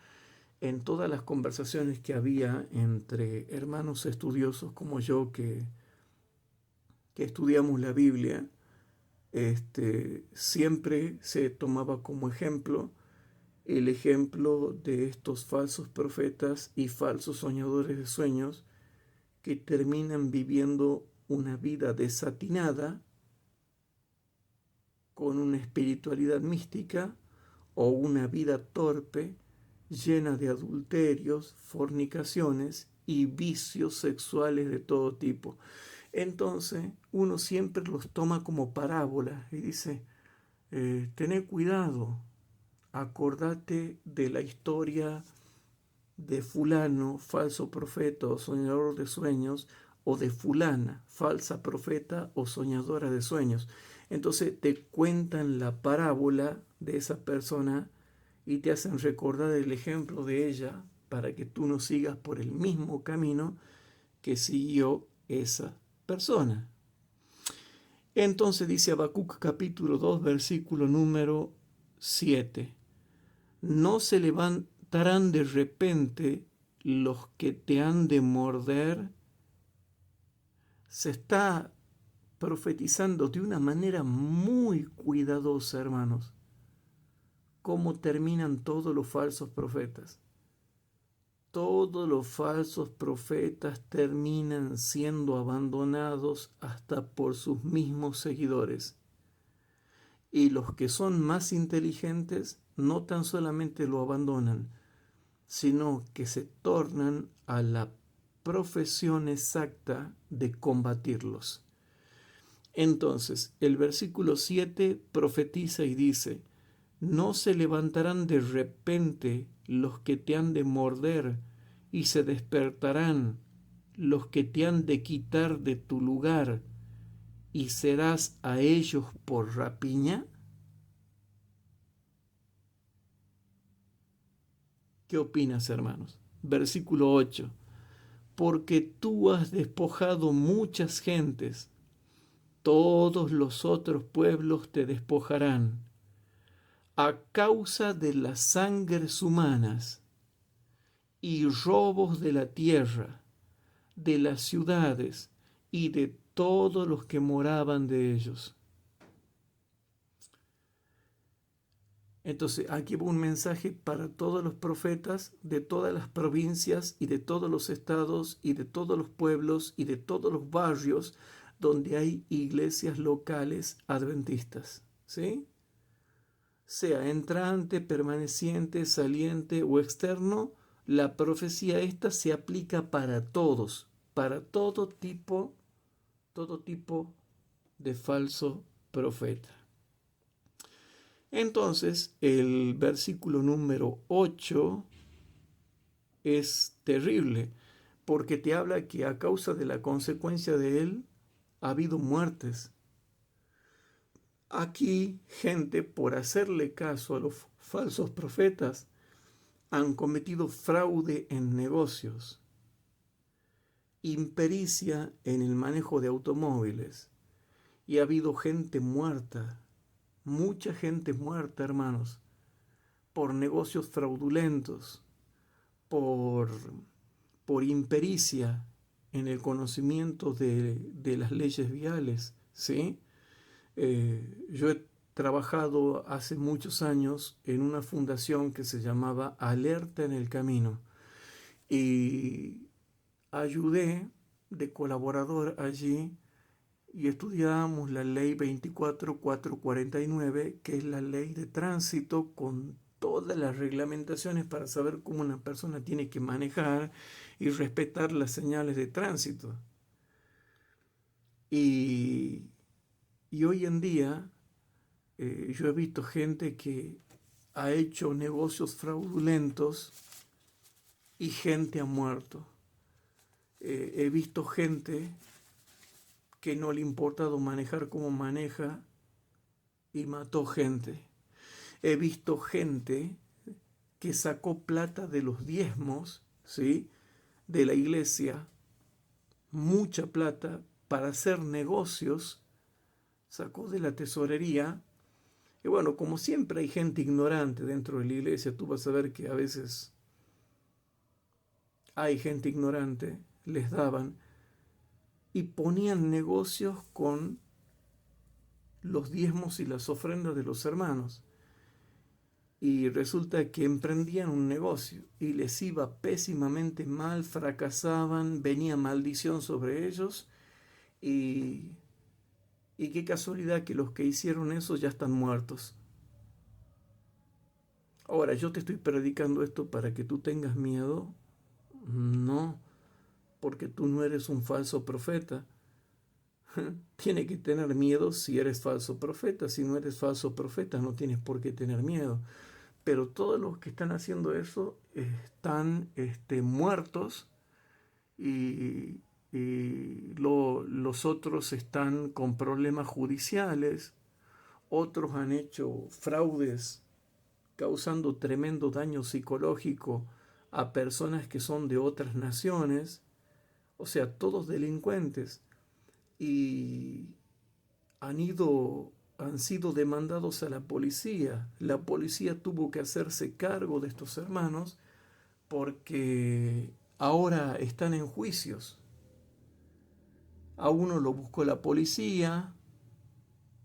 en todas las conversaciones que había entre hermanos estudiosos como yo que estudiamos la Biblia, siempre se tomaba como ejemplo el ejemplo de estos falsos profetas y falsos soñadores de sueños que terminan viviendo una vida desatinada con una espiritualidad mística o una vida torpe llena de adulterios, fornicaciones y vicios sexuales de todo tipo. Entonces uno siempre los toma como parábolas y dice, tené cuidado, acordate de la historia de fulano, falso profeta o soñador de sueños, o de fulana, falsa profeta o soñadora de sueños. Entonces te cuentan la parábola de esa persona y te hacen recordar el ejemplo de ella para que tú no sigas por el mismo camino que siguió esa persona. Entonces dice Habacuc capítulo 2 versículo número 7. No se levantarán de repente los que te han de morder. Se está profetizando de una manera muy cuidadosa, hermanos, cómo terminan todos los falsos profetas. Todos los falsos profetas terminan siendo abandonados hasta por sus mismos seguidores. Y los que son más inteligentes no tan solamente lo abandonan, sino que se tornan a la profesión exacta de combatirlos. Entonces, el versículo 7 profetiza y dice, no se levantarán de repente los que te han de morder, y se despertarán los que te han de quitar de tu lugar, y serás a ellos por rapiña. ¿Qué opinas, hermanos? Versículo 8. Porque tú has despojado muchas gentes, todos los otros pueblos te despojarán, a causa de las sangres humanas y robos de la tierra, de las ciudades y de todos los que moraban de ellos. Entonces, aquí va un mensaje para todos los profetas de todas las provincias y de todos los estados y de todos los pueblos y de todos los barrios donde hay iglesias locales adventistas, ¿sí? Sea entrante, permaneciente, saliente o externo, la profecía esta se aplica para todos, para todo tipo todo tipo de falso profeta. Entonces, el versículo número 8 es terrible, porque te habla que a causa de la consecuencia de él ha habido muertes. Aquí, gente, por hacerle caso a los falsos profetas, han cometido fraude en negocios, impericia en el manejo de automóviles, y ha habido gente muerta, mucha gente muerta, hermanos, por negocios fraudulentos, por, por impericia en el conocimiento de las leyes viales, ¿sí? Yo he trabajado hace muchos años en una fundación que se llamaba Alerta en el Camino y ayudé de colaborador allí y estudiábamos la ley 24449, que es la ley de tránsito con todas las reglamentaciones para saber cómo una persona tiene que manejar y respetar las señales de tránsito. Y, y hoy en día yo he visto gente que ha hecho negocios fraudulentos y gente ha muerto. He visto gente que no le ha importado manejar como maneja y mató gente. He visto gente que sacó plata de los diezmos, ¿sí?, de la iglesia, mucha plata para hacer negocios, sacó de la tesorería. Y bueno, como siempre hay gente ignorante dentro de la iglesia, tú vas a ver que a veces hay gente ignorante, les daban y ponían negocios con los diezmos y las ofrendas de los hermanos. Y resulta que emprendían un negocio y les iba pésimamente mal, fracasaban, venía maldición sobre ellos y qué casualidad que los que hicieron eso ya están muertos. Ahora, yo te estoy predicando esto para que tú tengas miedo. No, porque tú no eres un falso profeta. Tiene que tener miedo si eres falso profeta. Si no eres falso profeta, no tienes por qué tener miedo. Pero todos los que están haciendo eso están muertos y los otros están con problemas judiciales. Otros han hecho fraudes causando tremendo daño psicológico a personas que son de otras naciones, o sea, todos delincuentes, y han sido demandados a la policía. La policía tuvo que hacerse cargo de estos hermanos porque ahora están en juicios. A uno lo buscó la policía,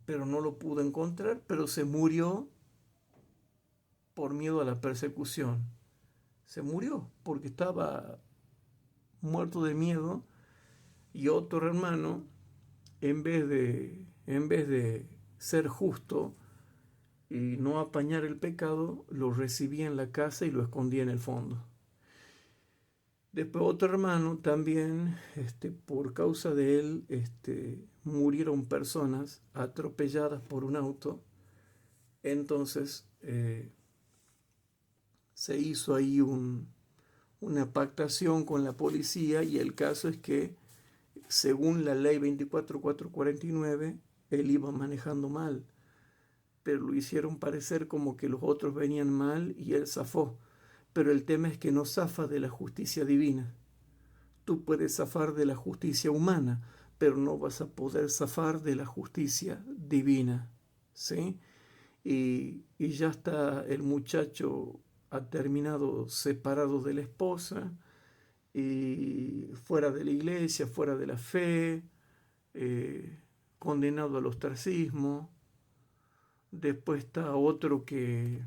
pero no lo pudo encontrar, pero se murió por miedo a la persecución. Se murió porque estaba muerto de miedo, y otro hermano, en vez de ser justo y no apañar el pecado, lo recibía en la casa y lo escondía en el fondo. Después otro hermano también, por causa de él, murieron personas atropelladas por un auto. Entonces se hizo ahí una pactación con la policía y el caso es que, según la ley 24449, él iba manejando mal, pero lo hicieron parecer como que los otros venían mal y él zafó. Pero el tema es que no zafa de la justicia divina. Tú puedes zafar de la justicia humana, pero no vas a poder zafar de la justicia divina, ¿sí? Y ya está, el muchacho ha terminado separado de la esposa y fuera de la iglesia, fuera de la fe, condenado al ostracismo. Después está otro que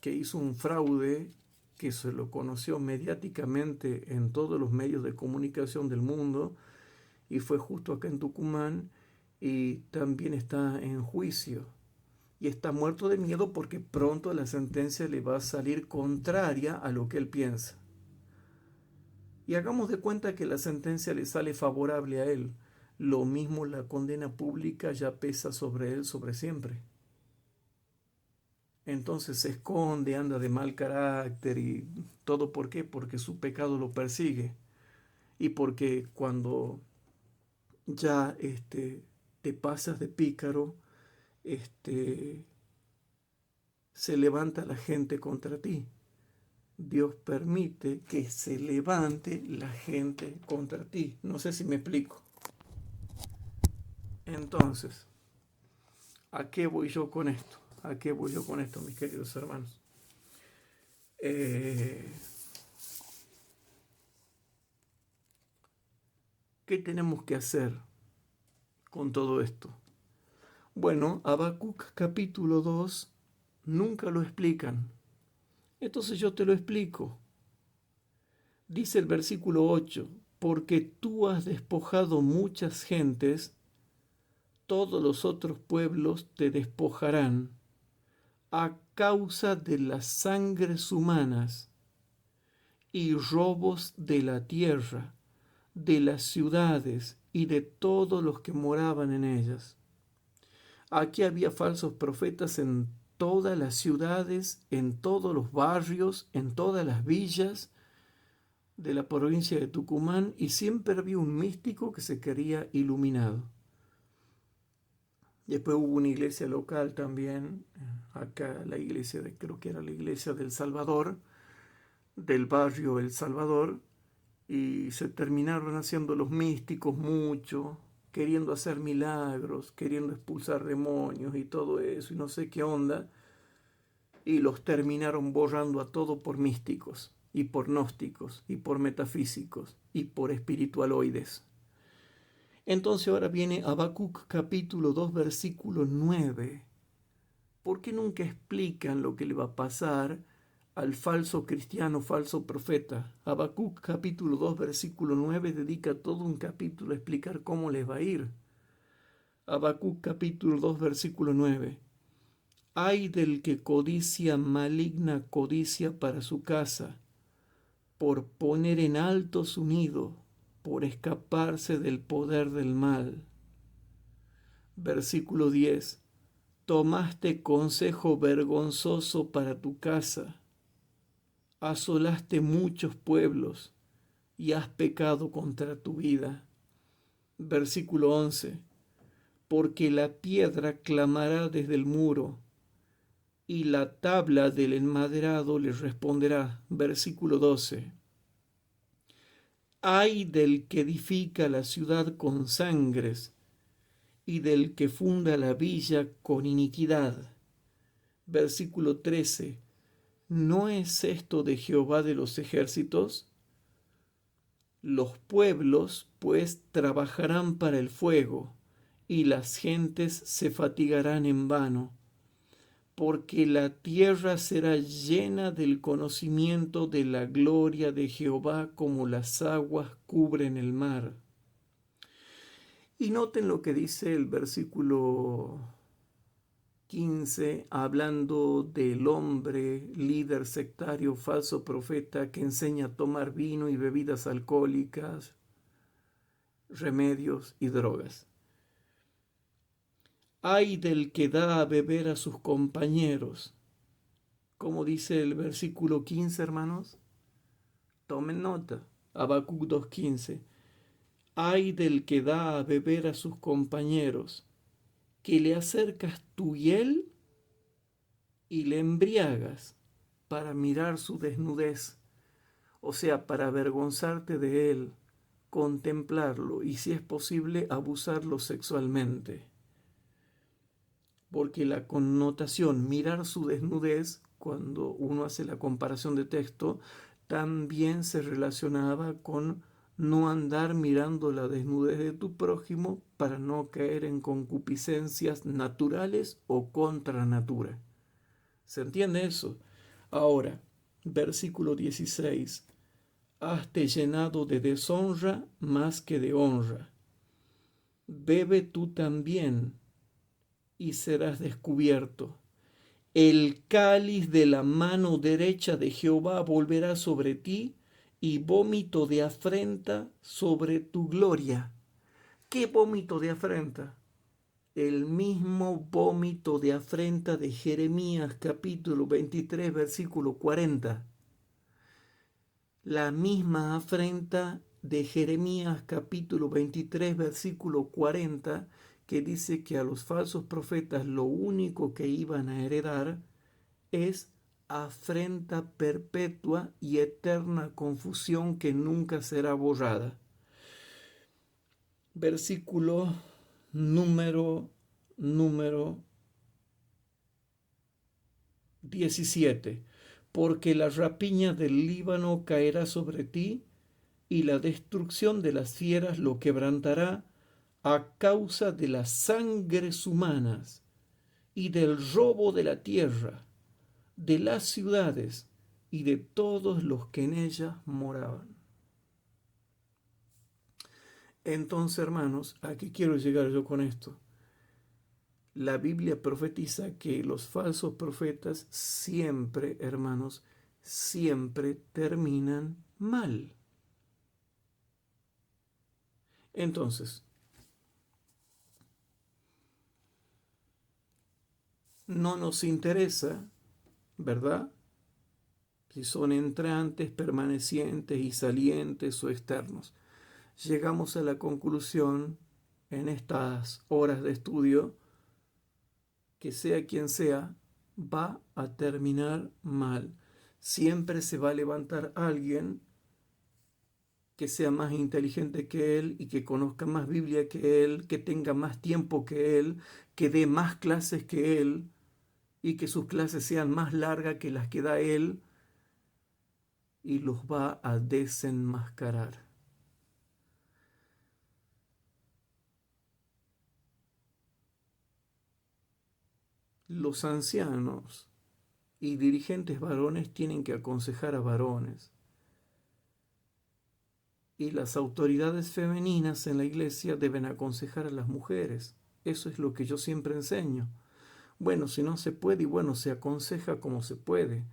hizo un fraude, que se lo conoció mediáticamente en todos los medios de comunicación del mundo, y fue justo acá en Tucumán, y también está en juicio. Y está muerto de miedo porque pronto la sentencia le va a salir contraria a lo que él piensa. Y hagamos de cuenta que la sentencia le sale favorable a él. lo mismo la condena pública ya pesa sobre él sobre siempre. Entonces se esconde, anda de mal carácter y todo. ¿Por qué? Porque su pecado lo persigue y porque cuando ya te pasas de pícaro, se levanta la gente contra ti. Dios permite que se levante la gente contra ti. No sé si me explico. Entonces, ¿a qué voy yo con esto? ¿A qué voy yo con esto, mis queridos hermanos? ¿Qué tenemos que hacer con todo esto? Bueno, Habacuc capítulo 2 nunca lo explican. Entonces yo te lo explico. Dice el versículo 8, porque tú has despojado muchas gentes, todos los otros pueblos te despojarán a causa de las sangres humanas y robos de la tierra, de las ciudades y de todos los que moraban en ellas. Aquí había falsos profetas en todas las ciudades, en todos los barrios, en todas las villas de la provincia de Tucumán, y siempre había un místico que se quería iluminado. Después hubo una iglesia local también, acá la iglesia creo que era la iglesia del Salvador, del barrio El Salvador, y se terminaron haciendo los místicos mucho, queriendo hacer milagros, queriendo expulsar demonios y todo eso, y no sé qué onda, y los terminaron borrando a todo por místicos, y por gnósticos, y por metafísicos, y por espiritualoides. Entonces ahora viene Habacuc capítulo 2 versículo 9. ¿Por qué nunca explican lo que le va a pasar al falso cristiano, falso profeta? Habacuc capítulo 2 versículo 9 dedica todo un capítulo a explicar cómo les va a ir. Habacuc capítulo 2 versículo 9. Ay del que codicia maligna codicia para su casa, por poner en alto su nido, por escaparse del poder del mal. Versículo 10. Tomaste consejo vergonzoso para tu casa, asolaste muchos pueblos y has pecado contra tu vida. Versículo 11. Porque la piedra clamará desde el muro y la tabla del enmaderado le responderá. Versículo 12. Ay del que edifica la ciudad con sangres y del que funda la villa con iniquidad. Versículo 13. ¿No es esto de Jehová de los ejércitos? Los pueblos, pues, trabajarán para el fuego, y las gentes se fatigarán en vano, porque la tierra será llena del conocimiento de la gloria de Jehová como las aguas cubren el mar. Y noten lo que dice el versículo 15, hablando del hombre líder sectario, falso profeta, que enseña a tomar vino y bebidas alcohólicas, remedios y drogas. Ay del que da a beber a sus compañeros. Como dice el versículo 15, hermanos, tomen nota. Habacuc 2:15. Ay del que da a beber a sus compañeros, que le acercas tu hiel y le embriagas para mirar su desnudez, o sea, para avergonzarte de él, contemplarlo y, si es posible, abusarlo sexualmente. Porque la connotación mirar su desnudez, cuando uno hace la comparación de texto, también se relacionaba con no andar mirando la desnudez de tu prójimo para no caer en concupiscencias naturales o contra natura. ¿Se entiende eso? Ahora, versículo 16. Hazte llenado de deshonra más que de honra. Bebe tú también y serás descubierto. El cáliz de la mano derecha de Jehová volverá sobre ti, y vómito de afrenta sobre tu gloria. ¿Qué vómito de afrenta? El mismo vómito de afrenta de Jeremías capítulo 23, versículo 40. La misma afrenta de Jeremías capítulo 23, versículo 40, que dice que a los falsos profetas lo único que iban a heredar es afrenta perpetua y eterna confusión que nunca será borrada. Versículo número 17. Porque la rapiña del Líbano caerá sobre ti, y la destrucción de las fieras lo quebrantará a causa de las sangres humanas y del robo de la tierra, de las ciudades y de todos los que en ellas moraban. Entonces, hermanos, ¿a qué quiero llegar yo con esto? La Biblia profetiza que los falsos profetas siempre, hermanos, siempre terminan mal. Entonces, no nos interesa, ¿verdad?, si son entrantes, permanecientes y salientes o externos. Llegamos a la conclusión en estas horas de estudio que sea quien sea, va a terminar mal. Siempre se va a levantar alguien que sea más inteligente que él y que conozca más Biblia que él, que tenga más tiempo que él, que dé más clases que él y que sus clases sean más largas que las que da él, y los va a desenmascarar. Los ancianos y dirigentes varones tienen que aconsejar a varones. Y las autoridades femeninas en la iglesia deben aconsejar a las mujeres. Eso es lo que yo siempre enseño. Bueno, si no se puede, y bueno, se aconseja como se puede.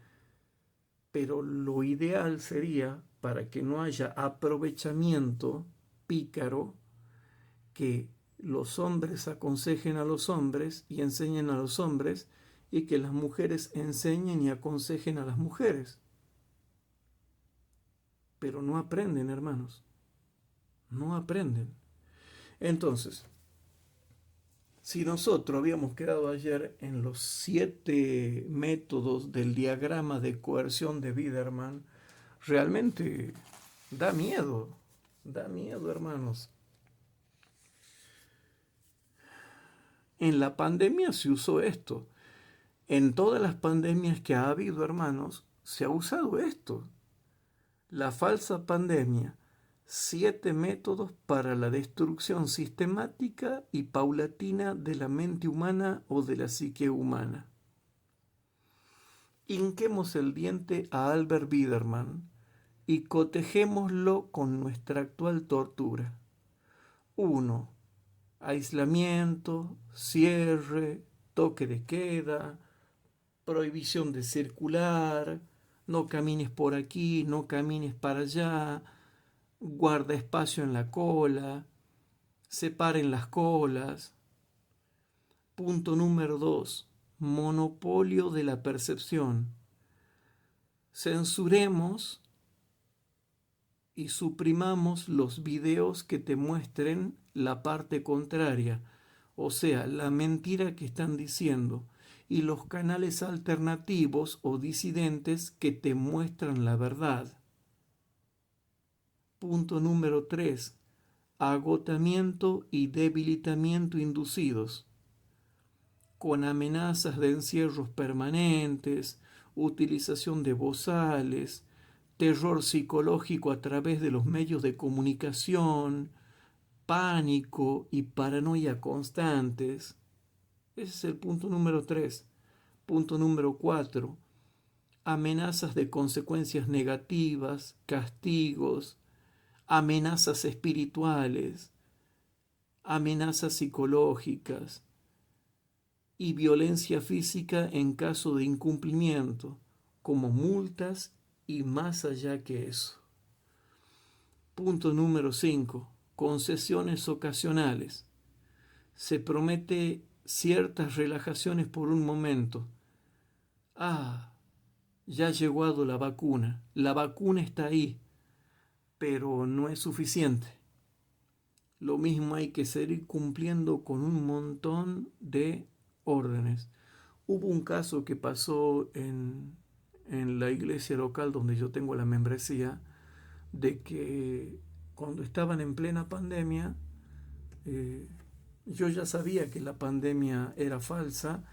Pero lo ideal sería, para que no haya aprovechamiento pícaro, que los hombres aconsejen a los hombres y enseñen a los hombres, y que las mujeres enseñen y aconsejen a las mujeres. Pero no aprenden, hermanos. No aprenden. Entonces, si nosotros habíamos quedado ayer en los 7 métodos del diagrama de coerción de Biderman, realmente da miedo, hermanos. En la pandemia se usó esto. En todas las pandemias que ha habido, hermanos, se ha usado esto. La falsa pandemia. 7 métodos para la destrucción sistemática y paulatina de la mente humana o de la psique humana. Hinquemos el diente a Albert Biderman y cotejémoslo con nuestra actual tortura. 1. Aislamiento, cierre, toque de queda, prohibición de circular, no camines por aquí, no camines para allá, guarda espacio en la cola, separen las colas. Punto número 2. Monopolio de la percepción. Censuremos y suprimamos los videos que te muestren la parte contraria, o sea, la mentira que están diciendo, y los canales alternativos o disidentes que te muestran la verdad. Punto número 3. Agotamiento y debilitamiento inducidos, con amenazas de encierros permanentes, utilización de bozales, terror psicológico a través de los medios de comunicación, pánico y paranoia constantes. Ese es el punto número 3. Punto número 4. Amenazas de consecuencias negativas, castigos, amenazas espirituales, amenazas psicológicas y violencia física en caso de incumplimiento, como multas y más allá que eso. Punto número 5. concesiones ocasionales. Se promete ciertas relajaciones por un momento. Ya ha llegado la vacuna. La vacuna está ahí, pero no es suficiente. Lo mismo hay que seguir cumpliendo con un montón de órdenes. Hubo un caso que pasó en la iglesia local donde yo tengo la membresía, de que cuando estaban en plena pandemia, yo ya sabía que la pandemia era falsa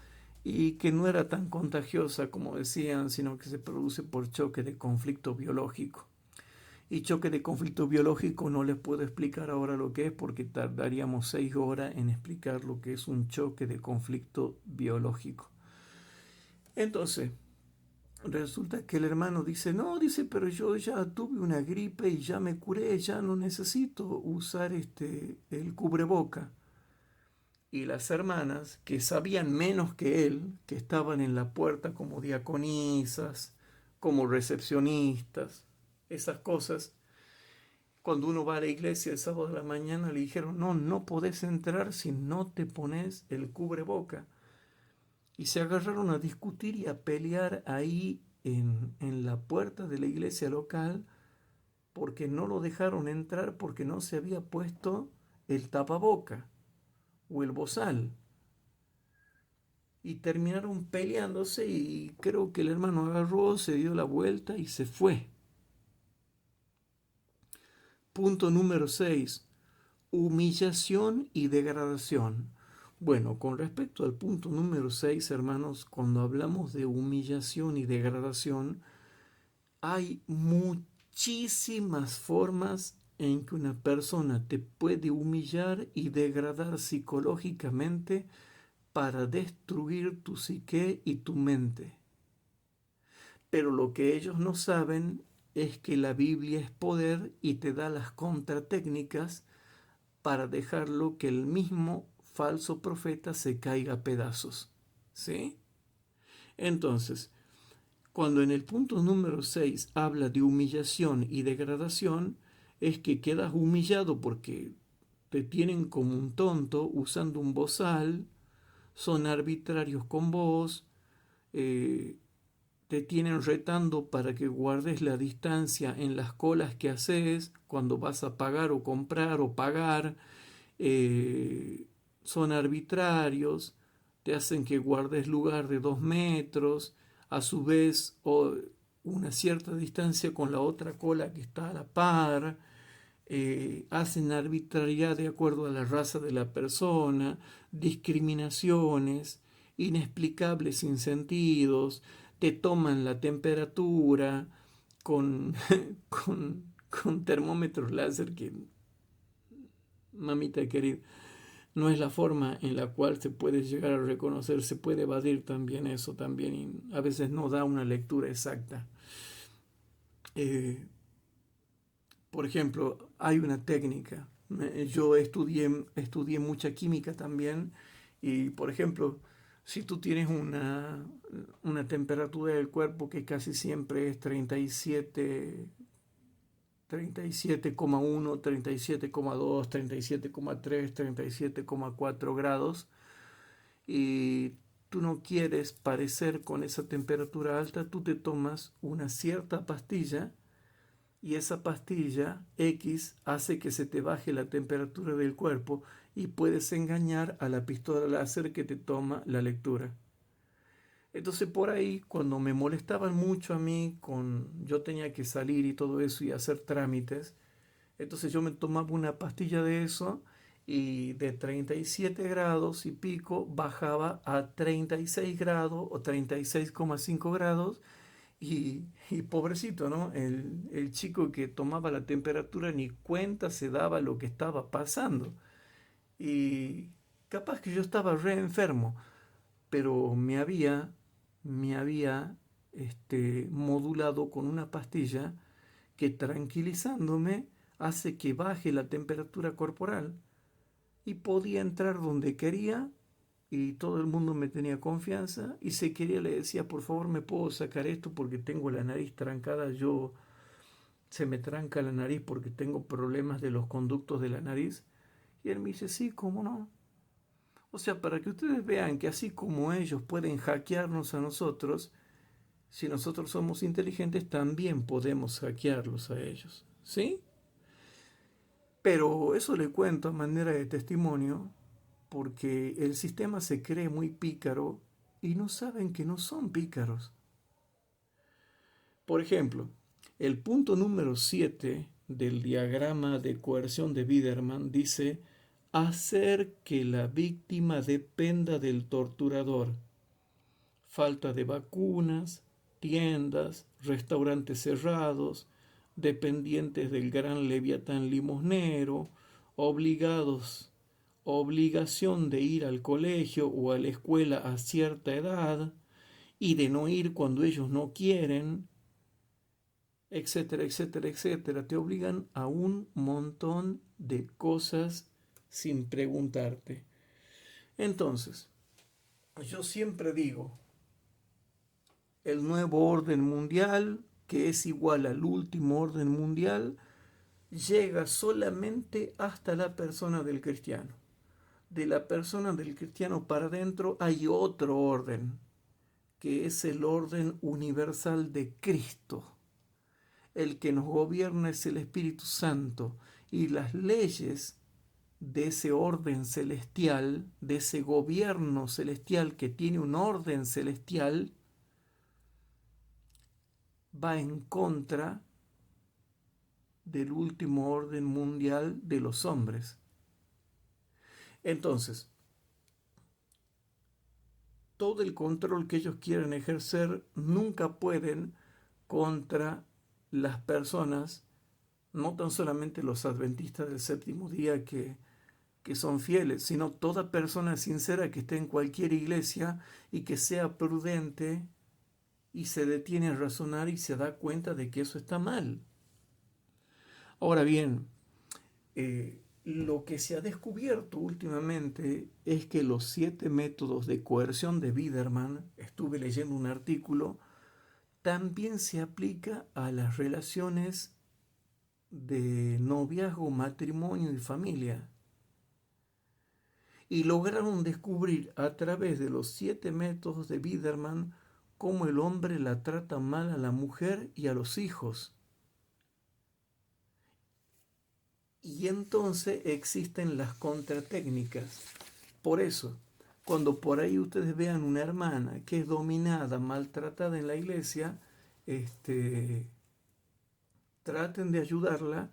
y que no era tan contagiosa como decían, sino que se produce por choque de conflicto biológico. Y choque de conflicto biológico no les puedo explicar ahora lo que es porque tardaríamos 6 horas en explicar lo que es un choque de conflicto biológico. Entonces, resulta que el hermano dice, no, dice, pero yo ya tuve una gripe y ya me curé, ya no necesito usar el cubreboca. Y las hermanas, que sabían menos que él, que estaban en la puerta como diaconisas, como recepcionistas, esas cosas, cuando uno va a la iglesia el sábado de la mañana le dijeron, no, no podés entrar si no te pones el cubreboca. Y se agarraron a discutir y a pelear ahí en la puerta de la iglesia local porque no lo dejaron entrar porque no se había puesto el tapaboca o el bozal. Y terminaron peleándose y creo que el hermano agarró, se dio la vuelta y se fue. Punto número 6. Humillación y degradación. Bueno, con respecto al punto número 6, hermanos, cuando hablamos de humillación y degradación, hay muchísimas formas en que una persona te puede humillar y degradar psicológicamente para destruir tu psique y tu mente. Pero lo que ellos no saben es que la Biblia es poder y te da las contratécnicas para dejarlo que el mismo falso profeta se caiga a pedazos. ¿Sí? Entonces, cuando en el punto número 6 habla de humillación y degradación, es que quedas humillado porque te tienen como un tonto usando un bozal, son arbitrarios con vos, te tienen retando para que guardes la distancia en las colas que haces cuando vas a pagar o comprar o pagar, son arbitrarios, te hacen que guardes lugar de 2 metros, a su vez una cierta distancia con la otra cola que está a la par, hacen arbitrariedad de acuerdo a la raza de la persona, discriminaciones, inexplicables sinsentidos, te toman la temperatura con, con termómetros láser que, mamita querida, no es la forma en la cual se puede llegar a reconocer, se puede evadir también eso también y a veces no da una lectura exacta. Por ejemplo, hay una técnica. Yo estudié mucha química también y, por ejemplo, si tú tienes una temperatura del cuerpo que casi siempre es 37,1, 37,2, 37,3, 37,4 grados y tú no quieres parecer con esa temperatura alta, tú te tomas una cierta pastilla y esa pastilla X hace que se te baje la temperatura del cuerpo y puedes engañar a la pistola láser que te toma la lectura. Entonces por ahí, cuando me molestaban mucho a mí, yo tenía que salir y todo eso y hacer trámites, entonces yo me tomaba una pastilla de eso y de 37 grados y pico bajaba a 36 grados o 36,5 grados y pobrecito, ¿no? El chico que tomaba la temperatura ni cuenta se daba lo que estaba pasando. Y capaz que yo estaba re enfermo, pero me había modulado con una pastilla que tranquilizándome hace que baje la temperatura corporal y podía entrar donde quería y todo el mundo me tenía confianza y si quería le decía, por favor, me puedo sacar esto porque tengo la nariz trancada, yo se me tranca la nariz porque tengo problemas de los conductos de la nariz. Y él me dice, sí, ¿cómo no? O sea, para que ustedes vean que así como ellos pueden hackearnos a nosotros, si nosotros somos inteligentes, también podemos hackearlos a ellos, ¿sí? Pero eso le cuento a manera de testimonio porque el sistema se cree muy pícaro y no saben que no son pícaros. Por ejemplo, el punto número 7 del diagrama de coerción de Biderman dice hacer que la víctima dependa del torturador. Falta de vacunas, tiendas, restaurantes cerrados, dependientes del gran leviatán limosnero, obligación de ir al colegio o a la escuela a cierta edad y de no ir cuando ellos no quieren, etcétera, etcétera, etcétera. Te obligan a un montón de cosas sin preguntarte. Entonces, yo siempre digo, el nuevo orden mundial, que es igual al último orden mundial, llega solamente hasta la persona del cristiano. De la persona del cristiano para adentro hay otro orden, que es el orden universal de Cristo. El que nos gobierna es el Espíritu Santo y las leyes de ese orden celestial, de ese gobierno celestial que tiene un orden celestial, va en contra del último orden mundial de los hombres. Entonces, todo el control que ellos quieren ejercer nunca pueden contra las personas, no tan solamente los adventistas del séptimo día que son fieles, sino toda persona sincera que esté en cualquier iglesia y que sea prudente y se detiene a razonar y se da cuenta de que eso está mal. Ahora bien, lo que se ha descubierto últimamente es que los 7 métodos de coerción de Biderman, estuve leyendo un artículo, también se aplica a las relaciones de noviazgo, matrimonio y familia. Y lograron descubrir a través de los 7 métodos de Biderman cómo el hombre la trata mal a la mujer y a los hijos. Y entonces existen las contratécnicas. Por eso, cuando por ahí ustedes vean una hermana que es dominada, maltratada en la iglesia, traten de ayudarla,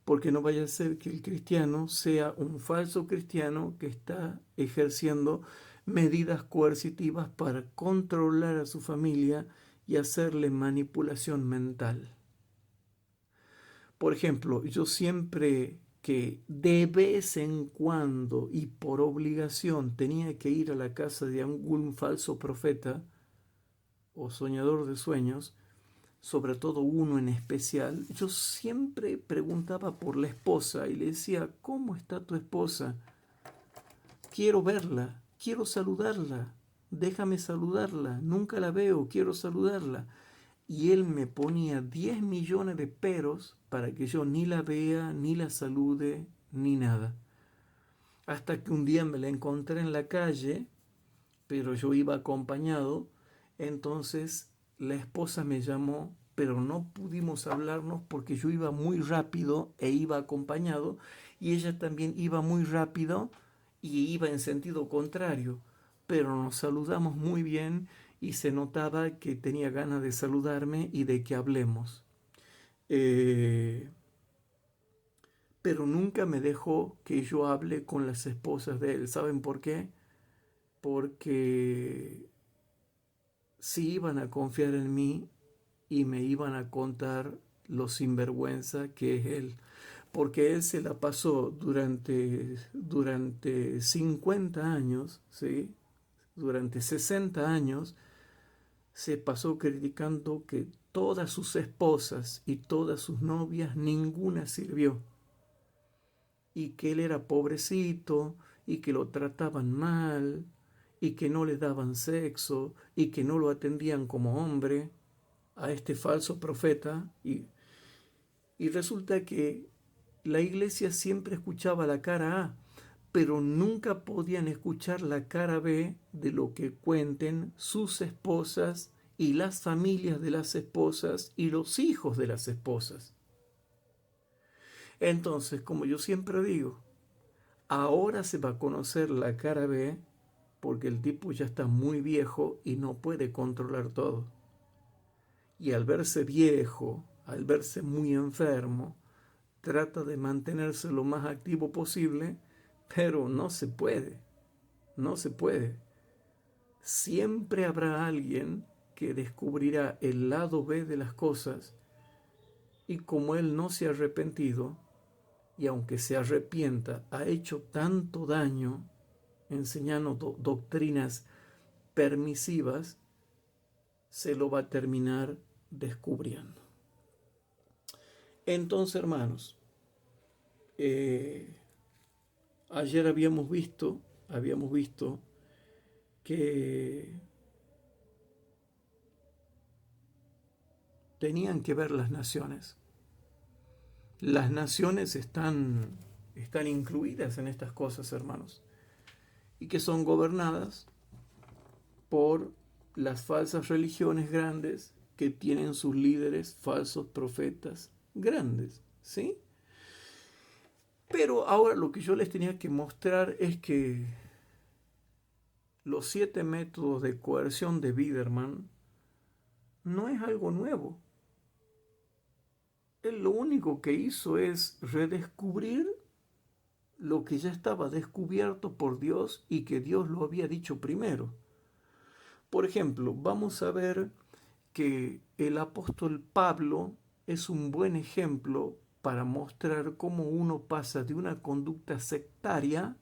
porque no vaya a ser que el cristiano sea un falso cristiano que está ejerciendo medidas coercitivas para controlar a su familia y hacerle manipulación mental. Por ejemplo, yo siempre que de vez en cuando y por obligación tenía que ir a la casa de algún falso profeta o soñador de sueños, sobre todo uno en especial, yo siempre preguntaba por la esposa y le decía, ¿cómo está tu esposa? Quiero verla, quiero saludarla, déjame saludarla, nunca la veo, quiero saludarla. Y él me ponía 10 millones de peros para que yo ni la vea, ni la salude, ni nada. Hasta que un día me la encontré en la calle, pero yo iba acompañado, entonces la esposa me llamó, pero no pudimos hablarnos porque yo iba muy rápido e iba acompañado, y ella también iba muy rápido y iba en sentido contrario, pero nos saludamos muy bien y se notaba que tenía ganas de saludarme y de que hablemos. Eh, pero nunca me dejó que yo hable con las esposas de él. ¿Saben por qué? Porque si iban a confiar en mí y me iban a contar lo sinvergüenza que es él. Porque él se la pasó durante 50 años, ¿sí? Durante 60 años, se pasó criticando que todas sus esposas y todas sus novias, ninguna sirvió. Y que él era pobrecito y que lo trataban mal y que no le daban sexo y que no lo atendían como hombre a este falso profeta. Y resulta que la iglesia siempre escuchaba la cara A, pero nunca podían escuchar la cara B de lo que cuenten sus esposas y las familias de las esposas y los hijos de las esposas. Entonces, como yo siempre digo, ahora se va a conocer la cara B porque el tipo ya está muy viejo y no puede controlar todo. Y al verse viejo, al verse muy enfermo, trata de mantenerse lo más activo posible, pero no se puede, no se puede. Siempre habrá alguien que descubrirá el lado B de las cosas y como él no se ha arrepentido, y aunque se arrepienta, ha hecho tanto daño enseñando doctrinas permisivas, se lo va a terminar descubriendo. Entonces, hermanos, ayer habíamos visto que tenían que ver las naciones. Las naciones están incluidas en estas cosas, hermanos, y que son gobernadas por las falsas religiones grandes que tienen sus líderes falsos profetas grandes, ¿sí? Pero ahora lo que yo les tenía que mostrar es que los 7 métodos de coerción de Biderman no es algo nuevo. Él lo único que hizo es redescubrir lo que ya estaba descubierto por Dios y que Dios lo había dicho primero. Por ejemplo, vamos a ver que el apóstol Pablo es un buen ejemplo para mostrar cómo uno pasa de una conducta sectaria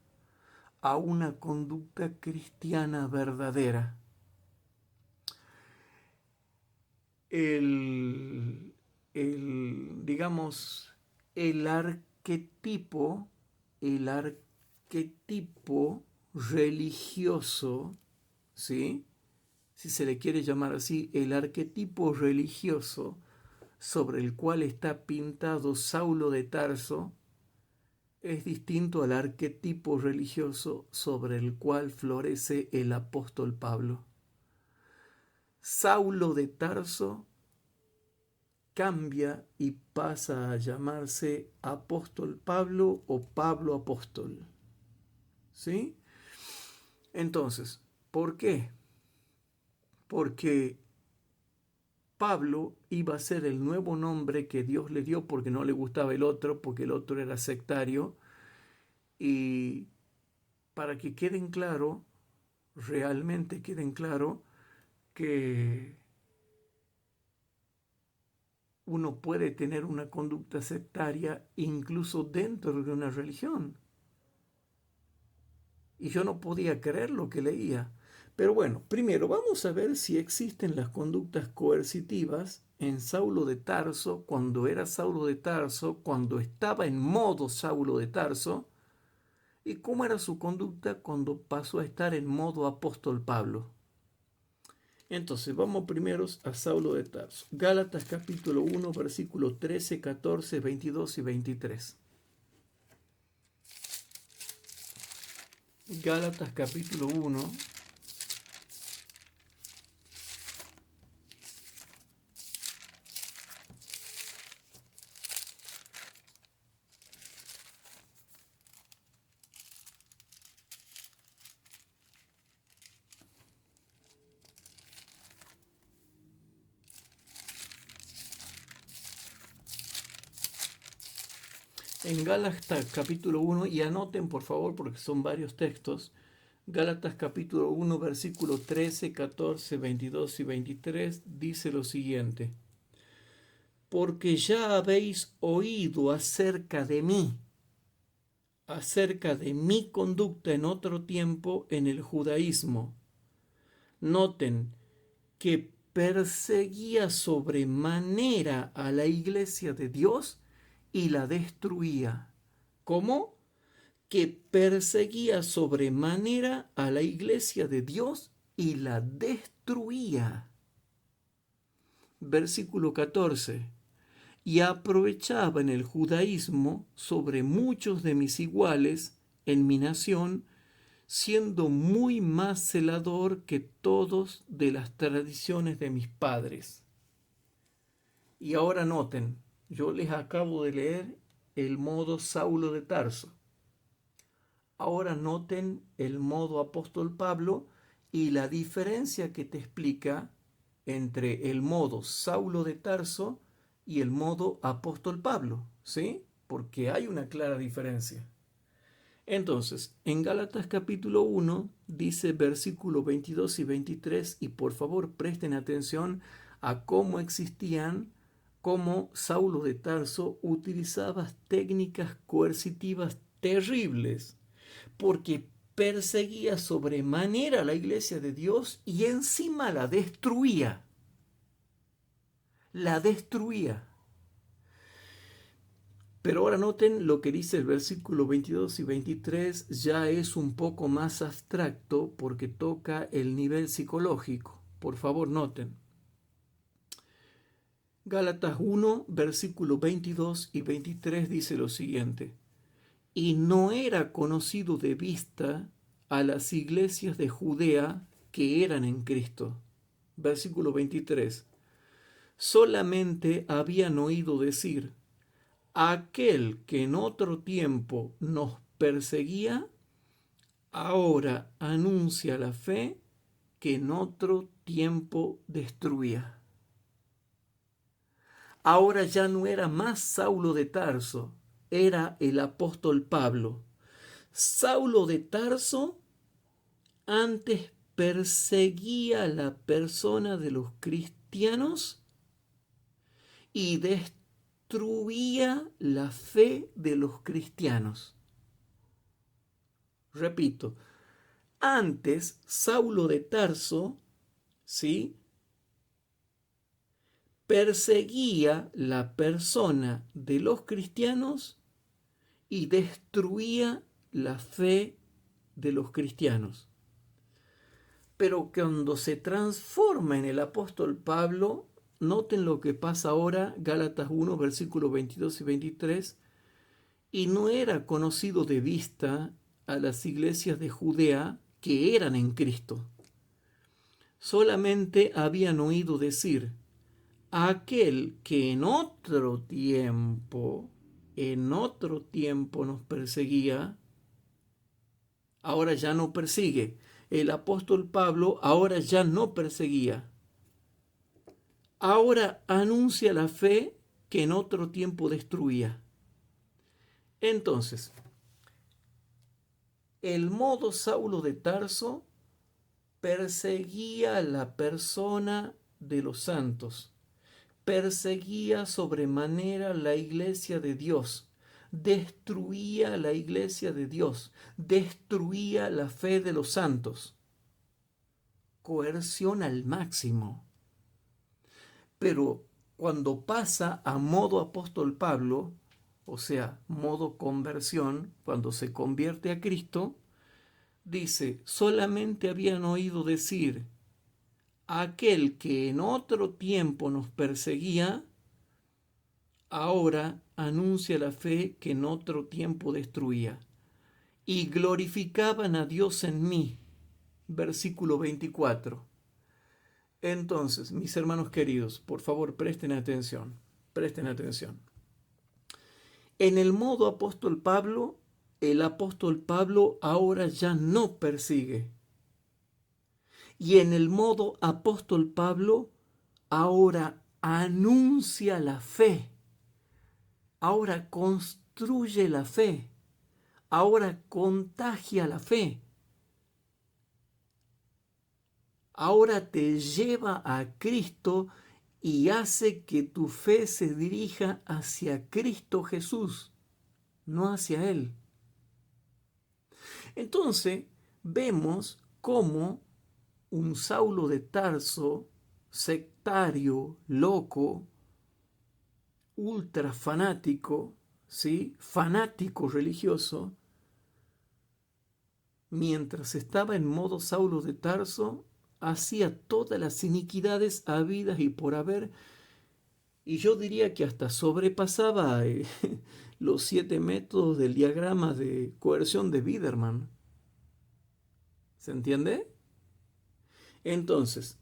a una conducta cristiana verdadera. Digamos, el arquetipo religioso, ¿sí? Si se le quiere llamar así, el arquetipo religioso sobre el cual está pintado Saulo de Tarso es distinto al arquetipo religioso sobre el cual florece el apóstol Pablo. Saulo de Tarso cambia y pasa a llamarse apóstol Pablo o Pablo apóstol. ¿Sí? Entonces, ¿por qué? Porque Pablo iba a ser el nuevo nombre que Dios le dio porque no le gustaba el otro, porque el otro era sectario. Y para que queden claro, realmente queden claro que uno puede tener una conducta sectaria incluso dentro de una religión. Y yo no podía creer lo que leía. Pero bueno, primero vamos a ver si existen las conductas coercitivas en Saulo de Tarso, cuando era Saulo de Tarso, cuando estaba en modo Saulo de Tarso, y cómo era su conducta cuando pasó a estar en modo apóstol Pablo. Entonces, vamos primero a Saulo de Tarso. Gálatas capítulo 1, versículos 13, 14, 22 y 23. Gálatas capítulo 1. En Gálatas capítulo 1, y anoten por favor porque son varios textos, Gálatas capítulo 1, versículos 13, 14, 22 y 23 dice lo siguiente: porque ya habéis oído acerca de mi conducta en otro tiempo en el judaísmo. Noten que perseguía sobremanera a la iglesia de Dios y la destruía. ¿Cómo? Que perseguía sobremanera a la iglesia de Dios y la destruía. Versículo 14. y aprovechaba en el judaísmo sobre muchos de mis iguales en mi nación, siendo muy más celador que todos de las tradiciones de mis padres. Y ahora noten, yo les acabo de leer el modo Saulo de Tarso. Ahora noten el modo apóstol Pablo y la diferencia que te explica entre el modo Saulo de Tarso y el modo apóstol Pablo, ¿sí? Porque hay una clara diferencia. Entonces, en Gálatas capítulo 1 dice versículos 22 y 23, y por favor presten atención a cómo Saulo de Tarso utilizaba técnicas coercitivas terribles, porque perseguía sobremanera a la iglesia de Dios y encima la destruía. La destruía. Pero ahora noten lo que dice el versículo 22 y 23, ya es un poco más abstracto porque toca el nivel psicológico. Por favor, noten. Gálatas 1, versículo 22 y 23 dice lo siguiente: y no era conocido de vista a las iglesias de Judea que eran en Cristo. Versículo 23. Solamente habían oído decir: aquel que en otro tiempo nos perseguía, ahora anuncia la fe que en otro tiempo destruía. Ahora ya no era más Saulo de Tarso, era el apóstol Pablo. Saulo de Tarso antes perseguía a la persona de los cristianos y destruía la fe de los cristianos. Repito, antes Saulo de Tarso, ¿sí?, perseguía la persona de los cristianos y destruía la fe de los cristianos. Pero cuando se transforma en el apóstol Pablo, noten lo que pasa ahora, Gálatas 1, versículos 22 y 23, y no era conocido de vista a las iglesias de Judea que eran en Cristo. Solamente habían oído decir: aquel que en otro tiempo nos perseguía, ahora ya no persigue. El apóstol Pablo ahora ya no perseguía. Ahora anuncia la fe que en otro tiempo destruía. Entonces, el modo Saulo de Tarso perseguía a la persona de los santos, perseguía sobremanera la iglesia de Dios, destruía la iglesia de Dios, destruía la fe de los santos. Coerción al máximo. Pero cuando pasa a modo apóstol Pablo, o sea, modo conversión, cuando se convierte a Cristo, dice: solamente habían oído decir: aquel que en otro tiempo nos perseguía, ahora anuncia la fe que en otro tiempo destruía. Y glorificaban a Dios en mí. Versículo 24. Entonces, mis hermanos queridos, por favor, presten atención. Presten atención. En el modo apóstol Pablo, el apóstol Pablo ahora ya no persigue. Y en el modo apóstol Pablo, ahora anuncia la fe. Ahora construye la fe. Ahora contagia la fe. Ahora te lleva a Cristo y hace que tu fe se dirija hacia Cristo Jesús, no hacia Él. Entonces vemos cómo un Saulo de Tarso, sectario, loco, ultra fanático, ¿sí?, fanático religioso, mientras estaba en modo Saulo de Tarso, hacía todas las iniquidades habidas y por haber, Y yo diría que hasta sobrepasaba los 7 métodos del diagrama de coerción de Biederman. ¿Se entiende? Entonces,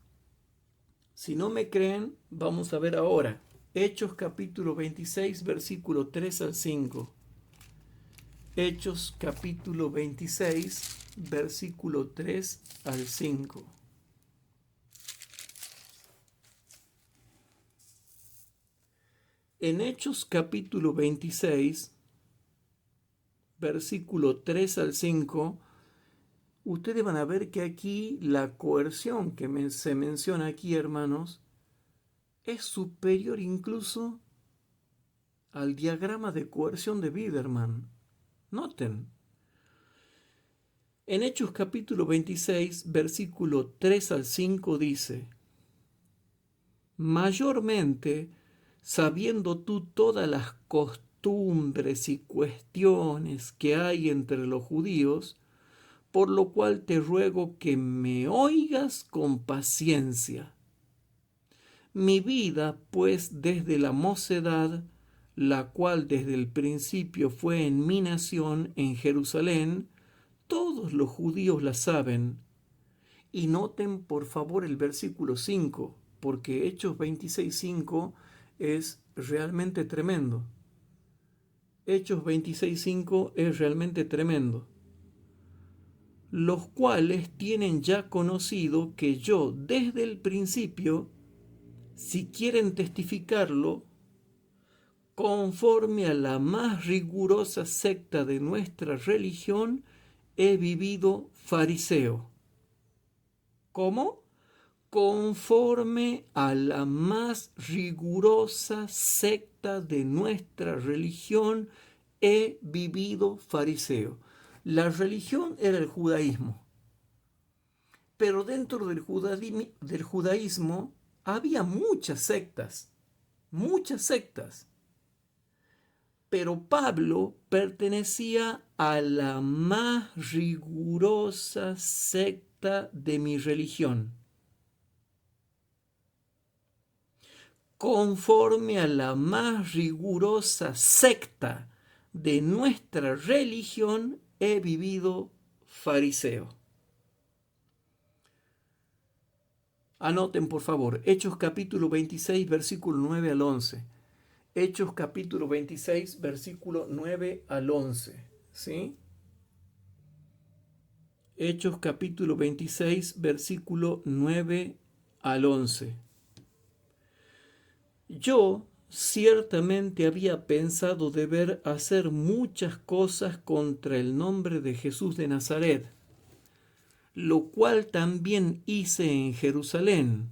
si no me creen, vamos a ver ahora. Hechos capítulo 26, versículo 3 al 5. Hechos capítulo 26, versículo 3 al 5. En Hechos capítulo 26, versículo 3 al 5, ustedes van a ver que aquí la coerción que se menciona aquí, hermanos, es superior incluso al diagrama de coerción de Biederman. Noten. En Hechos capítulo 26, versículo 3 al 5 dice: mayormente, sabiendo tú todas las costumbres y cuestiones que hay entre los judíos, por lo cual te ruego que me oigas con paciencia. Mi vida, pues, desde la mocedad, la cual desde el principio fue en mi nación, en Jerusalén, todos los judíos la saben. Y noten por favor el versículo 5, porque Hechos 26:5 es realmente tremendo. Hechos 26:5 es realmente tremendo. Los cuales tienen ya conocido que yo desde el principio, si quieren testificarlo, conforme a la más rigurosa secta de nuestra religión, he vivido fariseo. ¿Cómo? Conforme a la más rigurosa secta de nuestra religión, he vivido fariseo. La religión era el judaísmo, pero dentro del judaísmo había muchas sectas, pero Pablo pertenecía a la más rigurosa secta de mi religión. Conforme a la más rigurosa secta de nuestra religión, he vivido fariseo. Anoten por favor, Hechos capítulo 26, versículo 9 al 11. Hechos capítulo 26, versículo 9 al 11. ¿Sí? Hechos capítulo 26, versículo 9 al 11. Yo ciertamente había pensado deber hacer muchas cosas contra el nombre de Jesús de Nazaret, lo cual también hice en Jerusalén.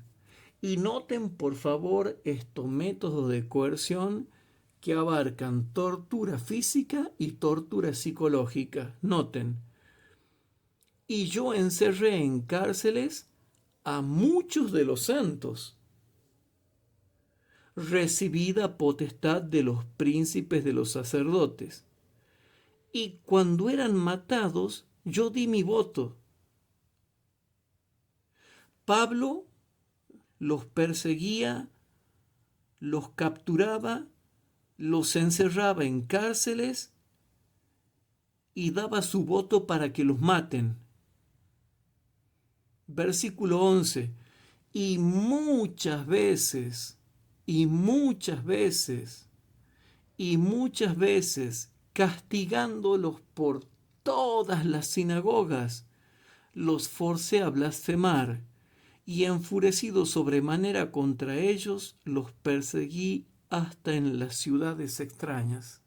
Y noten por favor estos métodos de coerción que abarcan tortura física y tortura psicológica. Noten. Y yo encerré en cárceles a muchos de los santos, recibida potestad de los príncipes de los sacerdotes. Y cuando eran matados, yo di mi voto. Pablo los perseguía, los capturaba, los encerraba en cárceles y daba su voto para que los maten. Versículo 11. Y muchas veces, castigándolos por todas las sinagogas, los forcé a blasfemar, y enfurecido sobremanera contra ellos, los perseguí hasta en las ciudades extrañas.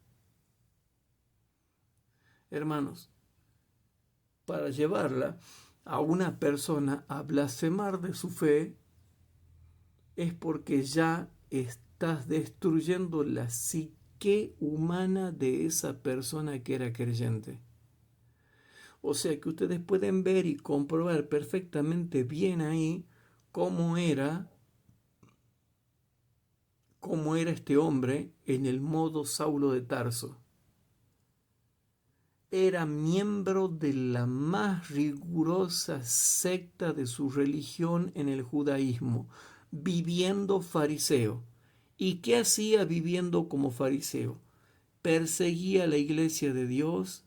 Hermanos, para llevarla a una persona a blasfemar de su fe, es porque ya estás destruyendo la psique humana de esa persona que era creyente. O sea que ustedes pueden ver y comprobar perfectamente bien ahí cómo era este hombre en el modo Saulo de Tarso. Era miembro de la más rigurosa secta de su religión en el judaísmo, viviendo fariseo. ¿Y qué hacía viviendo como fariseo? Perseguía la iglesia de Dios,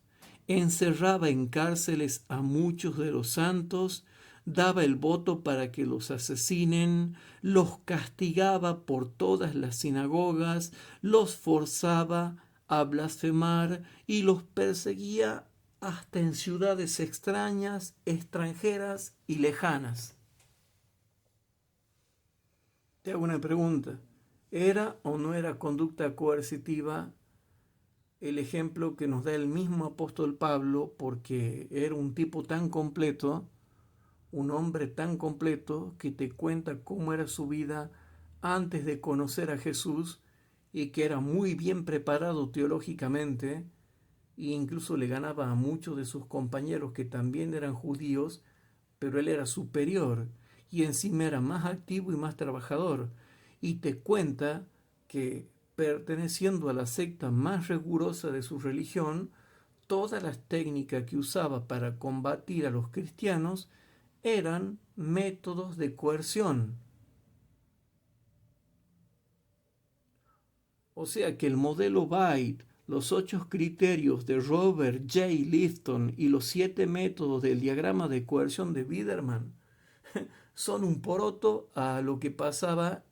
encerraba en cárceles a muchos de los santos, daba el voto para que los asesinen, los castigaba por todas las sinagogas, los forzaba a blasfemar y los perseguía hasta en ciudades extrañas, extranjeras y lejanas. Te hago una pregunta. ¿Era o no era conducta coercitiva el ejemplo que nos da el mismo apóstol Pablo, porque era un tipo tan completo, un hombre tan completo, que te cuenta cómo era su vida antes de conocer a Jesús y que era muy bien preparado teológicamente e incluso le ganaba a muchos de sus compañeros que también eran judíos, pero él era superior y encima era más activo y más trabajador. Y te cuenta que perteneciendo a la secta más rigurosa de su religión, todas las técnicas que usaba para combatir a los cristianos eran métodos de coerción. O sea que el modelo Byte, los 8 criterios de Robert J. Lifton y los 7 métodos del diagrama de coerción de Biderman son un poroto a lo que pasaba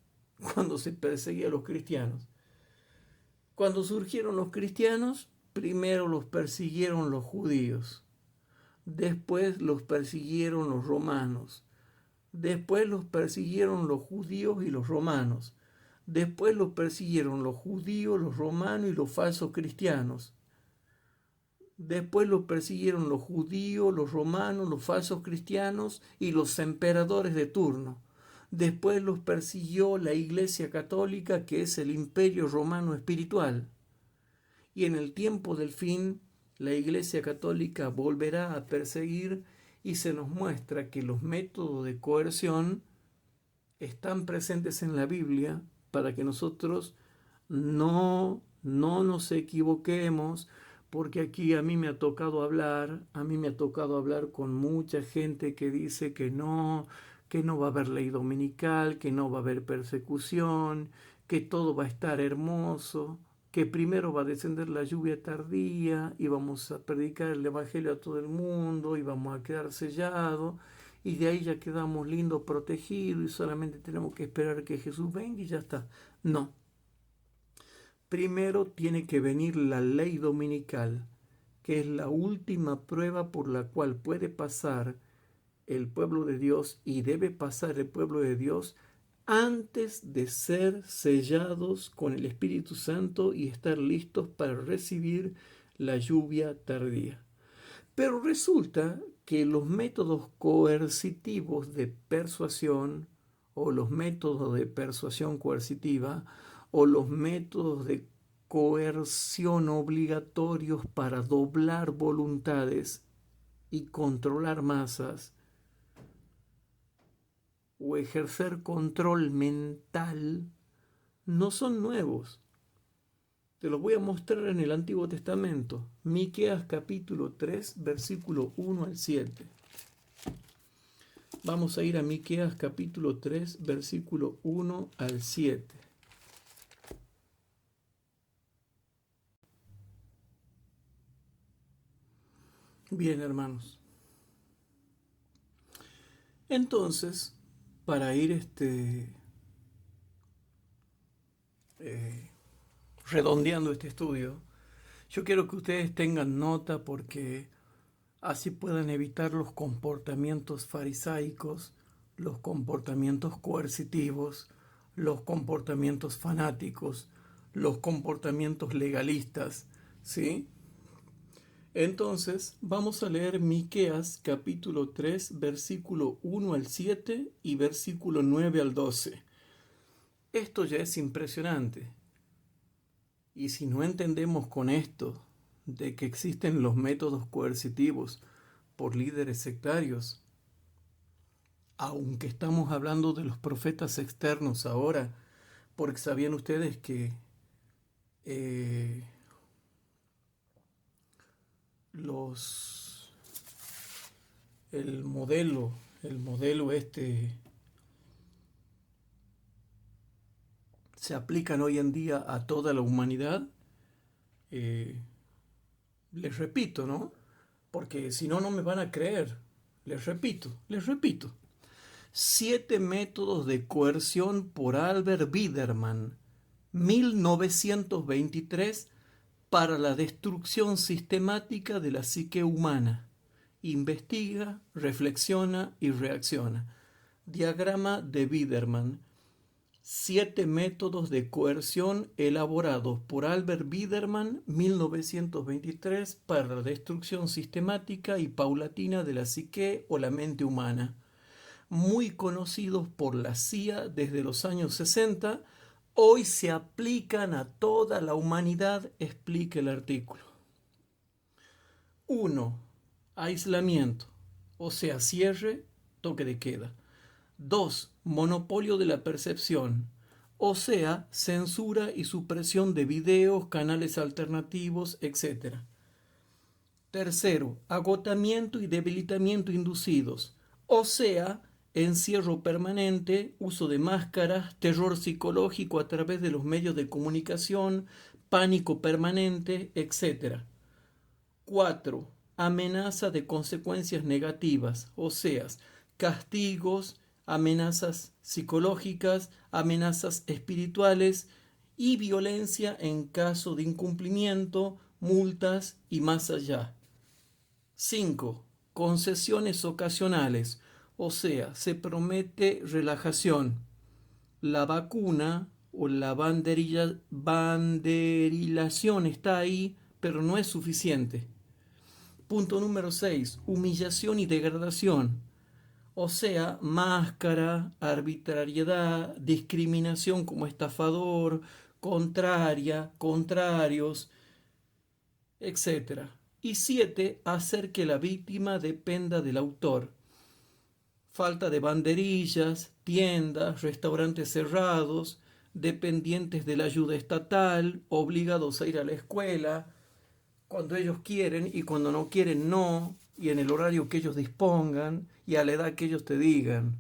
cuando se perseguía a los cristianos. Cuando surgieron los cristianos, primero los persiguieron los judíos, después los persiguieron los romanos, después los persiguieron los judíos y los romanos, después los persiguieron los judíos, los romanos y los falsos cristianos. Después los persiguieron los judíos, los romanos, los falsos cristianos y los emperadores de turno. Después los persiguió la Iglesia Católica, que es el Imperio Romano espiritual. Y en el tiempo del fin, la Iglesia Católica volverá a perseguir y se nos muestra que los métodos de coerción están presentes en la Biblia para que nosotros no nos equivoquemos, porque aquí a mí me ha tocado hablar con mucha gente que dice que no va a haber ley dominical, que no va a haber persecución, que todo va a estar hermoso, que primero va a descender la lluvia tardía y vamos a predicar el Evangelio a todo el mundo y vamos a quedar sellados y de ahí ya quedamos lindos, protegidos y solamente tenemos que esperar que Jesús venga y ya está. No. Primero tiene que venir la ley dominical, que es la última prueba por la cual puede pasar el pueblo de Dios y debe pasar el pueblo de Dios antes de ser sellados con el Espíritu Santo y estar listos para recibir la lluvia tardía. Pero resulta que los métodos coercitivos de persuasión o los métodos de persuasión coercitiva o los métodos de coerción obligatorios para doblar voluntades y controlar masas o ejercer control mental no son nuevos. Te los voy a mostrar en el Antiguo Testamento. Miqueas capítulo 3, versículo 1 al 7. Vamos a ir a Miqueas capítulo 3, versículo 1 al 7. Bien, hermanos. Entonces, para ir redondeando este estudio, yo quiero que ustedes tengan nota porque así puedan evitar los comportamientos farisaicos, los comportamientos coercitivos, los comportamientos fanáticos, los comportamientos legalistas, ¿sí? Entonces, vamos a leer Miqueas capítulo 3, versículo 1 al 7 y versículo 9 al 12. Esto ya es impresionante. Y si no entendemos con esto de que existen los métodos coercitivos por líderes sectarios, aunque estamos hablando de los profetas externos ahora, porque sabían ustedes que el modelo se aplican hoy en día a toda la humanidad. Les repito, ¿no? Porque si no, no me van a creer. Les repito. 7 métodos de coerción por Albert Biederman, 1923, para la destrucción sistemática de la psique humana. Investiga, reflexiona y reacciona. Diagrama de Biederman. 7 métodos de coerción elaborados por Albert Biederman, 1923, para la destrucción sistemática y paulatina de la psique o la mente humana. Muy conocidos por la CIA desde los años 60, hoy se aplican a toda la humanidad, explica el artículo. 1. Aislamiento, o sea, cierre, toque de queda. 2. Monopolio de la percepción, o sea, censura y supresión de videos, canales alternativos, etc. 3. Agotamiento y debilitamiento inducidos, o sea, encierro permanente, uso de máscaras, terror psicológico a través de los medios de comunicación, pánico permanente, etc. 4. Amenaza de consecuencias negativas, o sea, castigos, amenazas psicológicas, amenazas espirituales y violencia en caso de incumplimiento, multas y más allá. 5. Concesiones ocasionales, o sea, se promete relajación. La vacuna o la banderilación está ahí, pero no es suficiente. Punto número 6. Humillación y degradación. O sea, máscara, arbitrariedad, discriminación como estafador, contraria, contrarios, etc. Y 7. Hacer que la víctima dependa del autor. Falta de banderillas, tiendas, restaurantes cerrados, dependientes de la ayuda estatal, obligados a ir a la escuela, cuando ellos quieren y cuando no quieren no, y en el horario que ellos dispongan y a la edad que ellos te digan.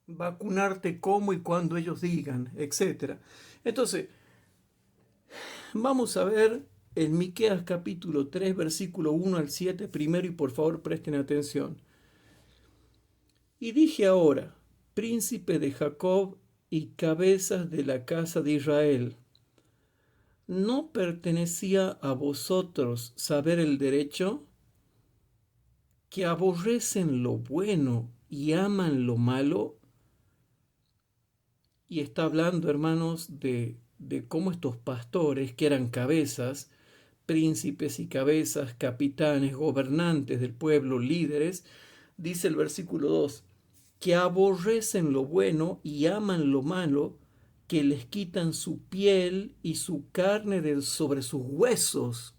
Vacunarte como y cuando ellos digan, etc. Entonces, vamos a ver en Miqueas capítulo 3, versículo 1 al 7 primero, y por favor presten atención. Y dije ahora, príncipe de Jacob y cabezas de la casa de Israel, ¿no pertenecía a vosotros saber el derecho? Que aborrecen lo bueno y aman lo malo. Y está hablando, hermanos, de cómo estos pastores, que eran cabezas, príncipes y cabezas, capitanes, gobernantes del pueblo, líderes, dice el versículo 2, que aborrecen lo bueno y aman lo malo, que les quitan su piel y su carne de sobre sus huesos.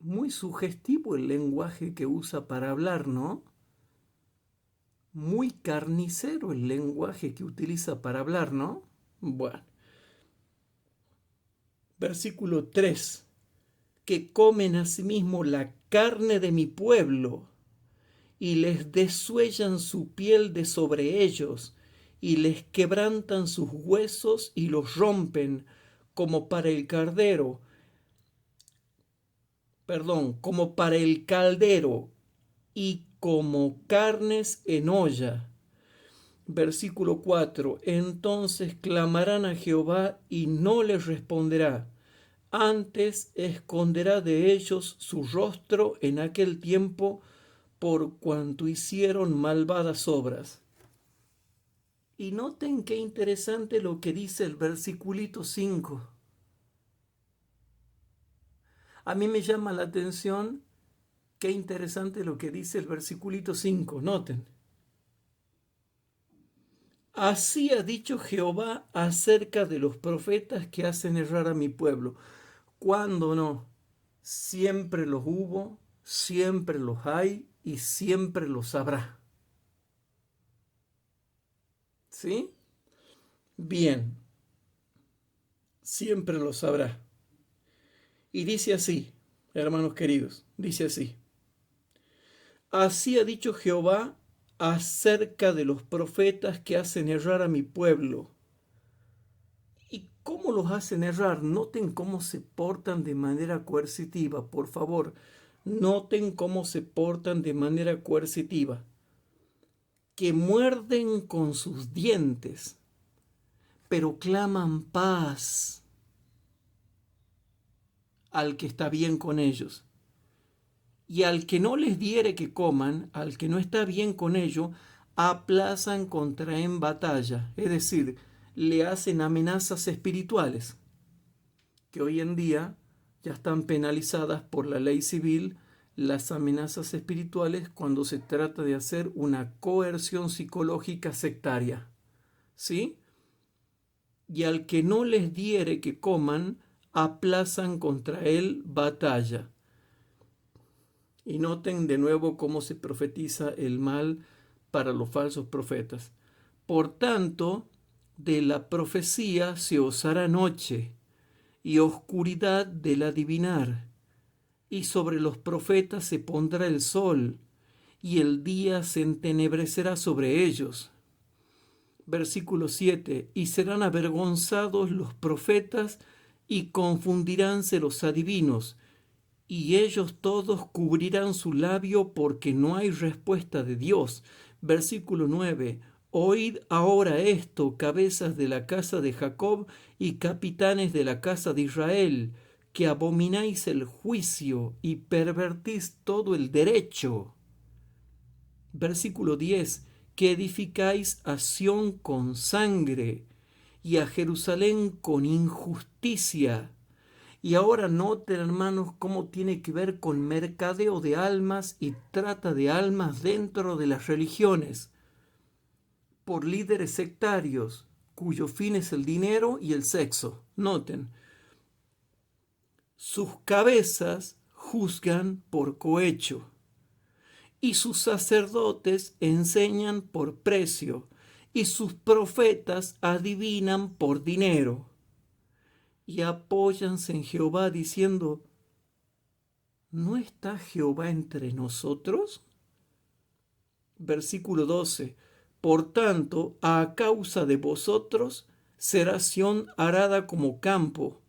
Muy sugestivo el lenguaje que usa para hablar, ¿no? Muy carnicero el lenguaje que utiliza para hablar, ¿no? Bueno. Versículo 3. Que comen asimismo la carne de mi pueblo y les desuellan su piel de sobre ellos y les quebrantan sus huesos y los rompen como para el caldero, como para el caldero y como carnes en olla. Versículo 4. Entonces clamarán a Jehová y no les responderá. Antes esconderá de ellos su rostro en aquel tiempo por cuanto hicieron malvadas obras. Y noten qué interesante lo que dice el versiculito 5. A mí me llama la atención qué interesante lo que dice el versiculito 5. Noten. Así ha dicho Jehová acerca de los profetas que hacen errar a mi pueblo. ¿Cuándo no? Siempre los hubo, siempre los hay y siempre los habrá. ¿Sí? Bien, siempre los habrá. Y dice así, hermanos queridos, dice así. Así ha dicho Jehová acerca de los profetas que hacen errar a mi pueblo. ¿Y cómo los hacen errar? Noten cómo se portan de manera coercitiva, por favor. Noten cómo se portan de manera coercitiva. Que muerden con sus dientes, pero claman paz al que está bien con ellos. Y al que no les diere que coman, al que no está bien con ello, aplazan contra en batalla, es decir, le hacen amenazas espirituales, que hoy en día ya están penalizadas por la ley civil, las amenazas espirituales cuando se trata de hacer una coerción psicológica sectaria. ¿Sí? Y al que no les diere que coman, aplazan contra él batalla. Y noten de nuevo cómo se profetiza el mal para los falsos profetas. Por tanto, de la profecía se os hará noche y oscuridad del adivinar, y sobre los profetas se pondrá el sol, y el día se entenebrecerá sobre ellos. Versículo 7. Y serán avergonzados los profetas y confundiránse los adivinos, y ellos todos cubrirán su labio porque no hay respuesta de Dios. Versículo 9. Oíd ahora esto, cabezas de la casa de Jacob y capitanes de la casa de Israel, que abomináis el juicio y pervertís todo el derecho. Versículo 10. Que edificáis a Sión con sangre y a Jerusalén con injusticia. Y ahora noten, hermanos, cómo tiene que ver con mercadeo de almas y trata de almas dentro de las religiones, por líderes sectarios, cuyo fin es el dinero y el sexo. Noten, sus cabezas juzgan por cohecho, y sus sacerdotes enseñan por precio, y sus profetas adivinan por dinero. Y apóyanse en Jehová diciendo: ¿no está Jehová entre nosotros? Versículo 12. Por tanto, a causa de vosotros será Sión arada como campo,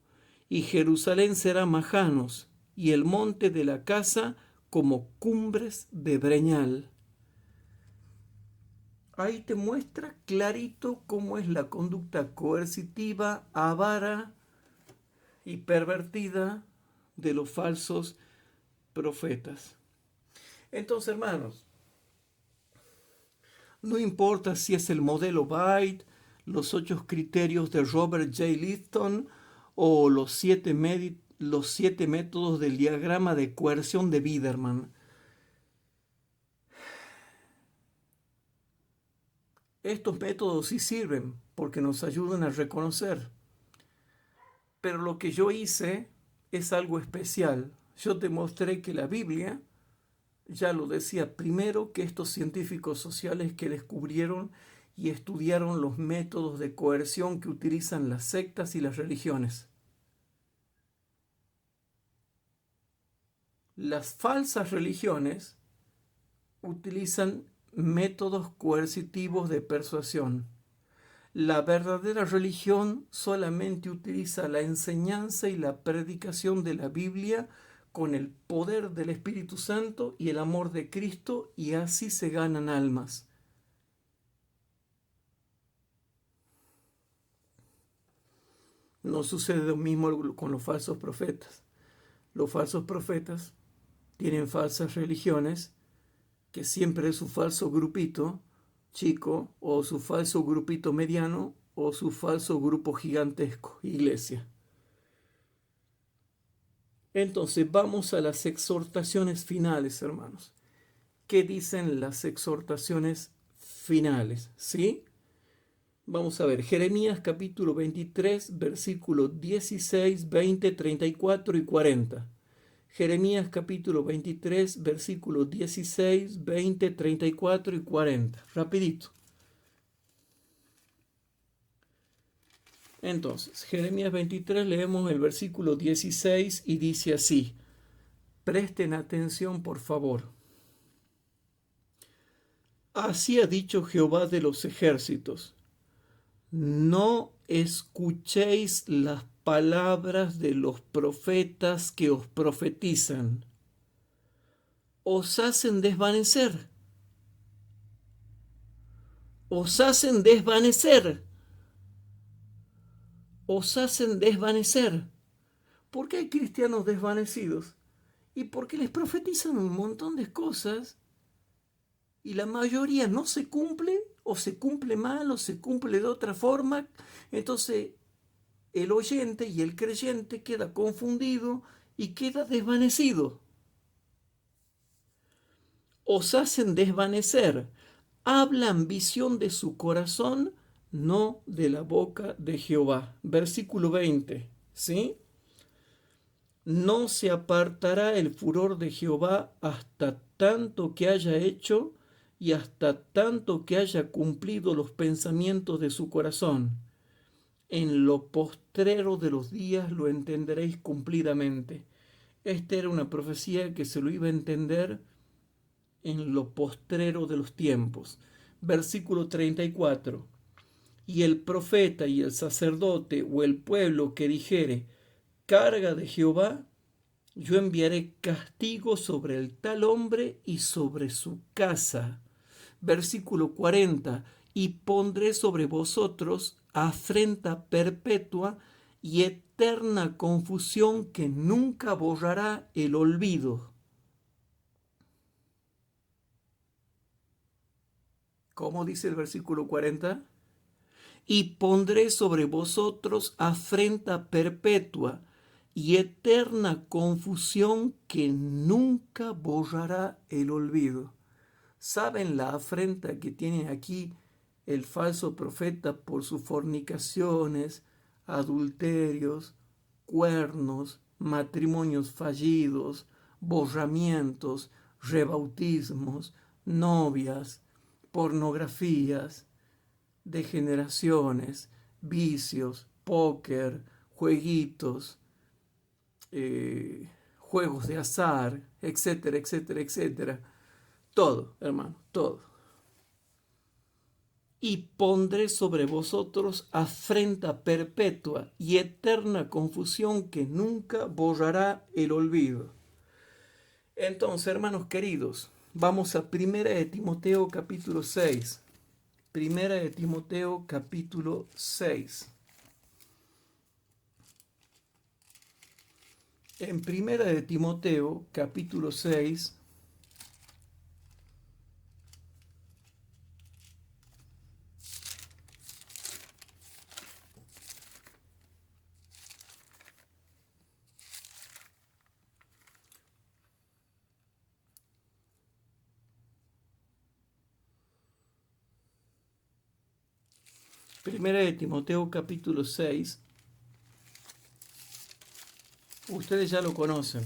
y Jerusalén será majanos, y el monte de la casa como cumbres de breñal. Ahí te muestra clarito cómo es la conducta coercitiva, avara y pervertida de los falsos profetas. Entonces, hermanos, no importa si es el modelo Byte, los 8 criterios de Robert J. Liston o los 7 métodos del diagrama de coerción de Biderman. Estos métodos sí sirven porque nos ayudan a reconocer. Pero lo que yo hice es algo especial. Yo te mostré que la Biblia ya lo decía primero que estos científicos sociales que descubrieron y estudiaron los métodos de coerción que utilizan las sectas y las religiones. Las falsas religiones utilizan métodos coercitivos de persuasión. La verdadera religión solamente utiliza la enseñanza y la predicación de la Biblia con el poder del Espíritu Santo y el amor de Cristo, y así se ganan almas. No sucede lo mismo con los falsos profetas. Los falsos profetas tienen falsas religiones, que siempre es su falso grupito chico, o su falso grupito mediano, o su falso grupo gigantesco, iglesia. Entonces vamos a las exhortaciones finales, hermanos. ¿Qué dicen las exhortaciones finales? ¿Sí? Vamos a ver, Jeremías capítulo 23, versículos 16, 20, 34 y 40. Jeremías capítulo 23, versículos 16, 20, 34 y 40. Rapidito. Entonces, Jeremías 23, leemos el versículo 16 y dice así. Presten atención, por favor. Así ha dicho Jehová de los ejércitos: no escuchéis las palabras de los profetas que os profetizan. Os hacen desvanecer. Os hacen desvanecer. Os hacen desvanecer. ¿Por qué hay cristianos desvanecidos? Y porque les profetizan un montón de cosas y la mayoría no se cumple, o se cumple mal, o se cumple de otra forma. Entonces el oyente y el creyente queda confundido y queda desvanecido. Os hacen desvanecer, hablan visión de su corazón, no de la boca de Jehová. Versículo 20, ¿sí? No se apartará el furor de Jehová hasta tanto que haya hecho y hasta tanto que haya cumplido los pensamientos de su corazón. En lo postrero de los días lo entenderéis cumplidamente. Esta era una profecía que se lo iba a entender en lo postrero de los tiempos. Versículo 34. Y el profeta y el sacerdote o el pueblo que dijere: carga de Jehová, yo enviaré castigo sobre el tal hombre y sobre su casa. Versículo 40. Y pondré sobre vosotros afrenta perpetua y eterna confusión que nunca borrará el olvido. ¿Cómo dice el versículo 40? Y pondré sobre vosotros afrenta perpetua y eterna confusión que nunca borrará el olvido. ¿Saben la afrenta que tiene aquí el falso profeta por sus fornicaciones, adulterios, cuernos, matrimonios fallidos, borramientos, rebautismos, novias, pornografías, degeneraciones, vicios, póker, jueguitos, juegos de azar, etcétera, etcétera, etcétera? Todo, hermano, todo. Y pondré sobre vosotros afrenta perpetua y eterna confusión que nunca borrará el olvido. Entonces, hermanos queridos, vamos a 1 de Timoteo capítulo 6. 1 de Timoteo capítulo 6. En 1 de Timoteo capítulo 6, Primera de Timoteo capítulo 6, ustedes ya lo conocen,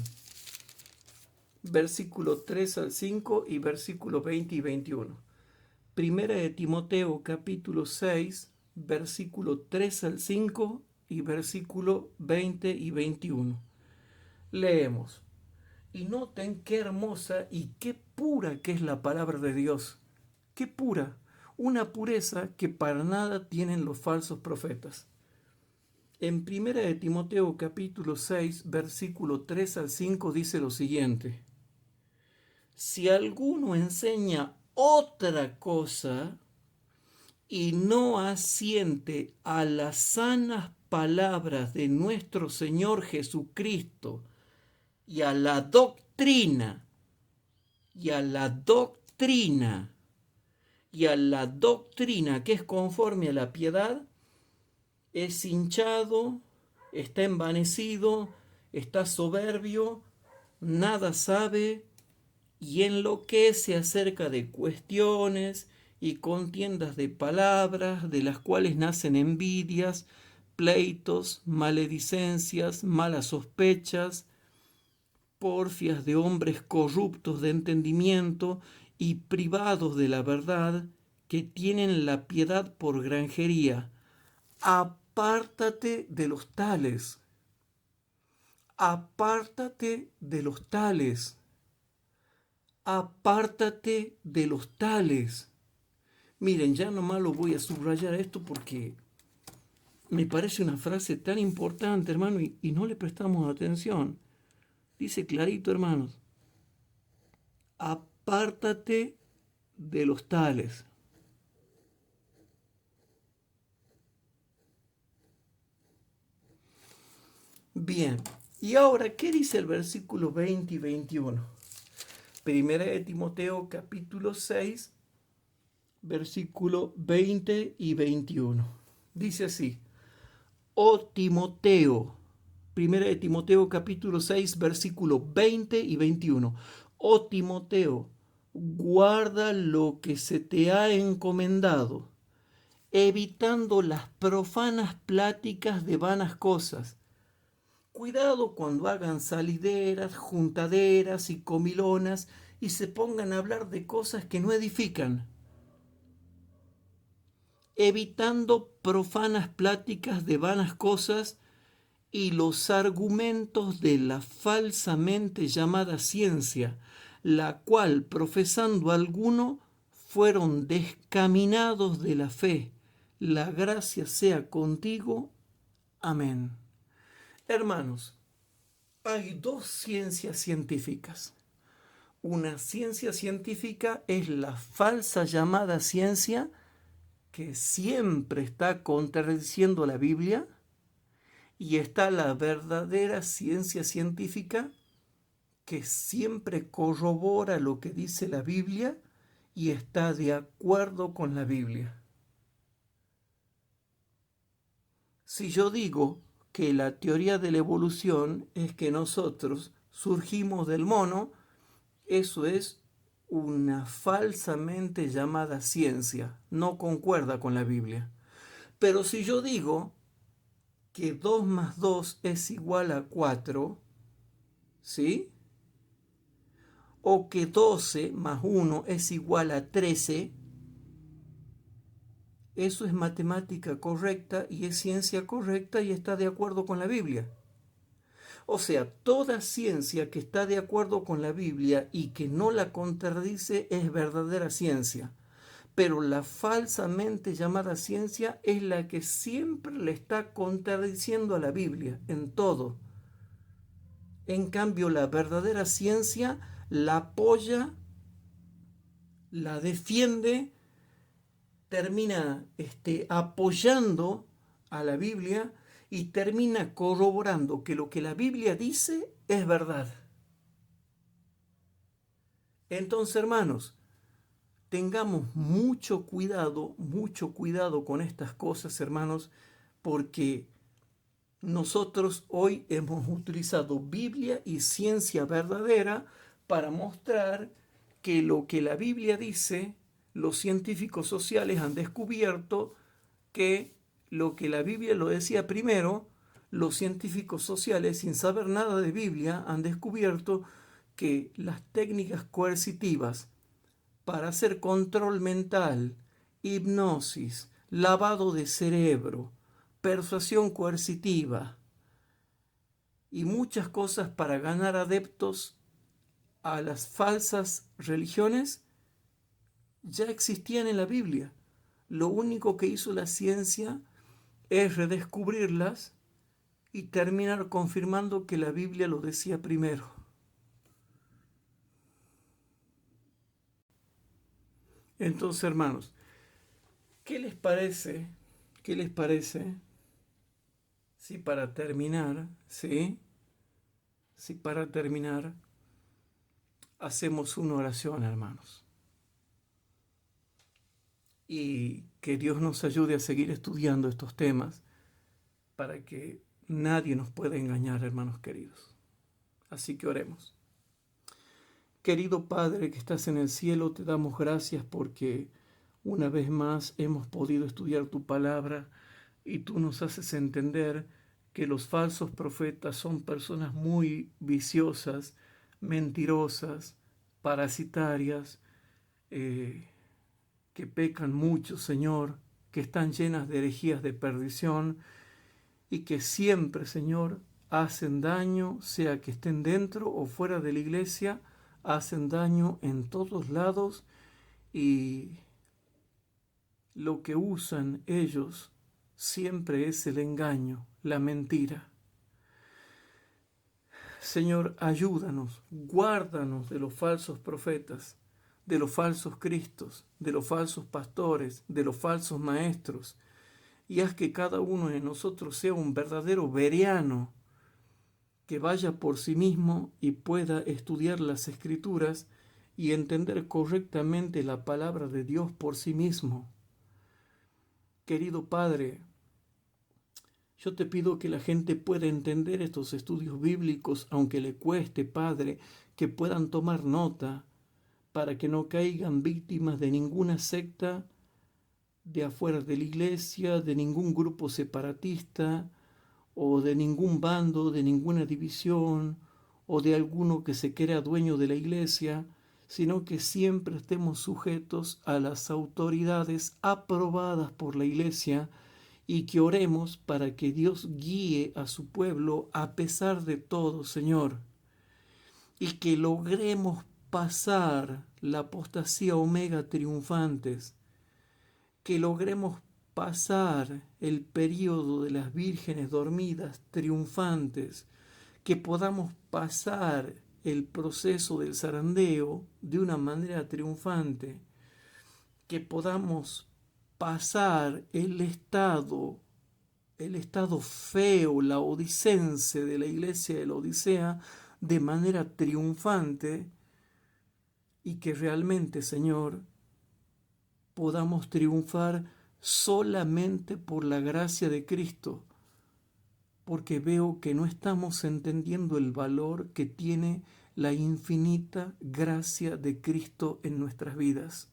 versículo 3 al 5 y versículo 20 y 21. Primera de Timoteo capítulo 6, versículo 3 al 5 y versículo 20 y 21. Leemos. Y noten qué hermosa y qué pura que es la palabra de Dios. Qué pura. Una pureza que para nada tienen los falsos profetas. En 1 de Timoteo capítulo 6, versículo 3 al 5 dice lo siguiente. Si alguno enseña otra cosa y no asiente a las sanas palabras de nuestro Señor Jesucristo y a la doctrina, y a la doctrina, y a la doctrina que es conforme a la piedad, es hinchado, está envanecido, está soberbio, nada sabe y enloquece acerca de cuestiones y contiendas de palabras, de las cuales nacen envidias, pleitos, maledicencias, malas sospechas, porfias de hombres corruptos de entendimiento y privados de la verdad, que tienen la piedad por granjería. Apártate de los tales. Apártate de los tales. Apártate de los tales. Miren, ya nomás lo voy a subrayar esto porque me parece una frase tan importante, hermano, y no le prestamos atención. Dice clarito, hermanos, apártate de los tales. Bien, y ahora, ¿qué dice el versículo 20 y 21? Primera de Timoteo, capítulo 6, versículo 20 y 21. Dice así: Oh Timoteo, Primera de Timoteo, capítulo 6, versículo 20 y 21. Oh Timoteo, guarda lo que se te ha encomendado, evitando las profanas pláticas de vanas cosas. Cuidado cuando hagan salideras, juntaderas y comilonas y se pongan a hablar de cosas que no edifican, evitando profanas pláticas de vanas cosas y los argumentos de la falsamente llamada ciencia, la cual, profesando alguno, fueron descaminados de la fe. La gracia sea contigo. Amén. Hermanos, hay dos ciencias científicas. Una ciencia científica es la falsa llamada ciencia, que siempre está contradiciendo la Biblia, y está la verdadera ciencia científica, que siempre corrobora lo que dice la Biblia y está de acuerdo con la Biblia. Si yo digo que la teoría de la evolución es que nosotros surgimos del mono, eso es una falsamente llamada ciencia, no concuerda con la Biblia. Pero si yo digo que 2 más 2 es igual a 4, ¿sí? O que 12 más 1 es igual a 13, eso es matemática correcta y es ciencia correcta y está de acuerdo con la Biblia. O sea, toda ciencia que está de acuerdo con la Biblia y que no la contradice es verdadera ciencia. Pero la falsamente llamada ciencia es la que siempre le está contradiciendo a la Biblia en todo. En cambio, la verdadera ciencia la apoya, la defiende, termina apoyando a la Biblia y termina corroborando que lo que la Biblia dice es verdad. Entonces, hermanos, tengamos mucho cuidado con estas cosas, hermanos, porque nosotros hoy hemos utilizado Biblia y ciencia verdadera para mostrar que lo que la Biblia dice, los científicos sociales han descubierto que lo que la Biblia lo decía primero, los científicos sociales, sin saber nada de Biblia, han descubierto que las técnicas coercitivas para hacer control mental, hipnosis, lavado de cerebro, persuasión coercitiva y muchas cosas para ganar adeptos a las falsas religiones ya existían en la Biblia. Lo único que hizo la ciencia es redescubrirlas y terminar confirmando que la Biblia lo decía primero. Entonces, hermanos, ¿qué les parece? ¿Qué les parece si para terminar, si para terminar hacemos una oración, hermanos? Y que Dios nos ayude a seguir estudiando estos temas para que nadie nos pueda engañar, hermanos queridos. Así que oremos. Querido Padre que estás en el cielo, te damos gracias porque una vez más hemos podido estudiar tu palabra y tú nos haces entender que los falsos profetas son personas muy viciosas, mentirosas, parasitarias, que pecan mucho, Señor, que están llenas de herejías de perdición y que siempre, Señor, hacen daño, sea que estén dentro o fuera de la iglesia, hacen daño en todos lados y lo que usan ellos siempre es el engaño, la mentira. Señor, ayúdanos, guárdanos de los falsos profetas, de los falsos cristos, de los falsos pastores, de los falsos maestros, y haz que cada uno de nosotros sea un verdadero bereano, que vaya por sí mismo y pueda estudiar las Escrituras y entender correctamente la palabra de Dios por sí mismo. Querido Padre, yo te pido que la gente pueda entender estos estudios bíblicos, aunque le cueste, Padre, que puedan tomar nota para que no caigan víctimas de ninguna secta de afuera de la iglesia, de ningún grupo separatista o de ningún bando, de ninguna división o de alguno que se crea dueño de la iglesia, sino que siempre estemos sujetos a las autoridades aprobadas por la iglesia y que oremos para que Dios guíe a su pueblo a pesar de todo, Señor, y que logremos pasar la apostasía omega triunfantes, que logremos pasar el período de las vírgenes dormidas triunfantes, que podamos pasar el proceso del zarandeo de una manera triunfante, que podamos pasar el estado feo, la odicense de la iglesia de la Odisea de manera triunfante y que realmente, Señor, podamos triunfar solamente por la gracia de Cristo, porque veo que no estamos entendiendo el valor que tiene la infinita gracia de Cristo en nuestras vidas.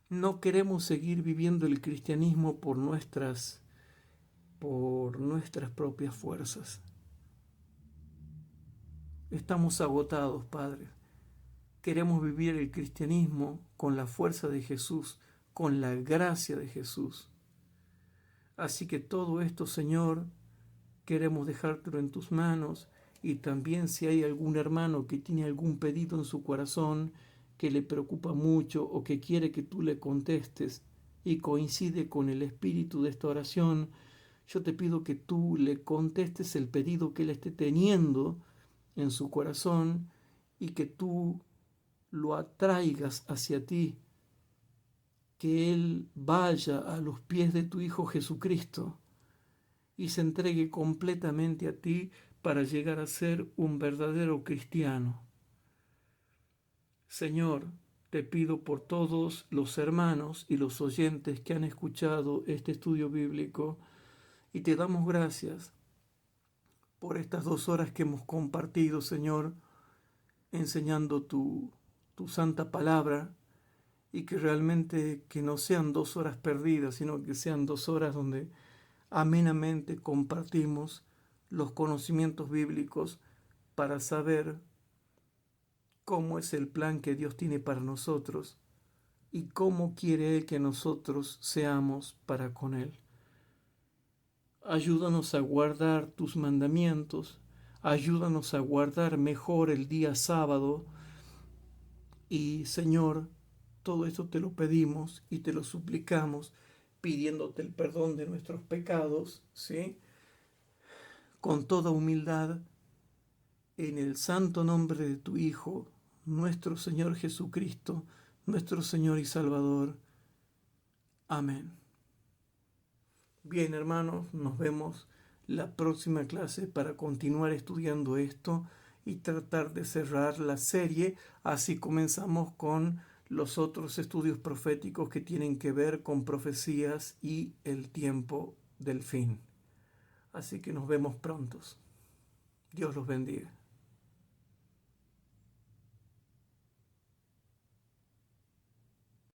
No queremos seguir viviendo el cristianismo por nuestras propias fuerzas. Estamos agotados, Padre. Queremos vivir el cristianismo con la fuerza de Jesús, con la gracia de Jesús. Así que todo esto, Señor, queremos dejártelo en tus manos, y también si hay algún hermano que tiene algún pedido en su corazón que le preocupa mucho o que quiere que tú le contestes y coincide con el espíritu de esta oración, yo te pido que tú le contestes el pedido que él esté teniendo en su corazón y que tú lo atraigas hacia ti, que él vaya a los pies de tu Hijo Jesucristo y se entregue completamente a ti para llegar a ser un verdadero cristiano. Señor, te pido por todos los hermanos y los oyentes que han escuchado este estudio bíblico y te damos gracias por estas 2 horas que hemos compartido, Señor, enseñando tu santa palabra, y que realmente que no sean 2 horas perdidas, sino que sean 2 horas donde amenamente compartimos los conocimientos bíblicos para saber cómo es el plan que Dios tiene para nosotros y cómo quiere Él que nosotros seamos para con Él. Ayúdanos a guardar tus mandamientos, ayúdanos a guardar mejor el día sábado y, Señor, todo esto te lo pedimos y te lo suplicamos pidiéndote el perdón de nuestros pecados, ¿sí? Con toda humildad, en el santo nombre de tu Hijo, nuestro Señor Jesucristo, nuestro Señor y Salvador. Amén. Bien, hermanos, nos vemos la próxima clase para continuar estudiando esto y tratar de cerrar la serie. Así comenzamos con los otros estudios proféticos que tienen que ver con profecías y el tiempo del fin. Así que nos vemos prontos. Dios los bendiga.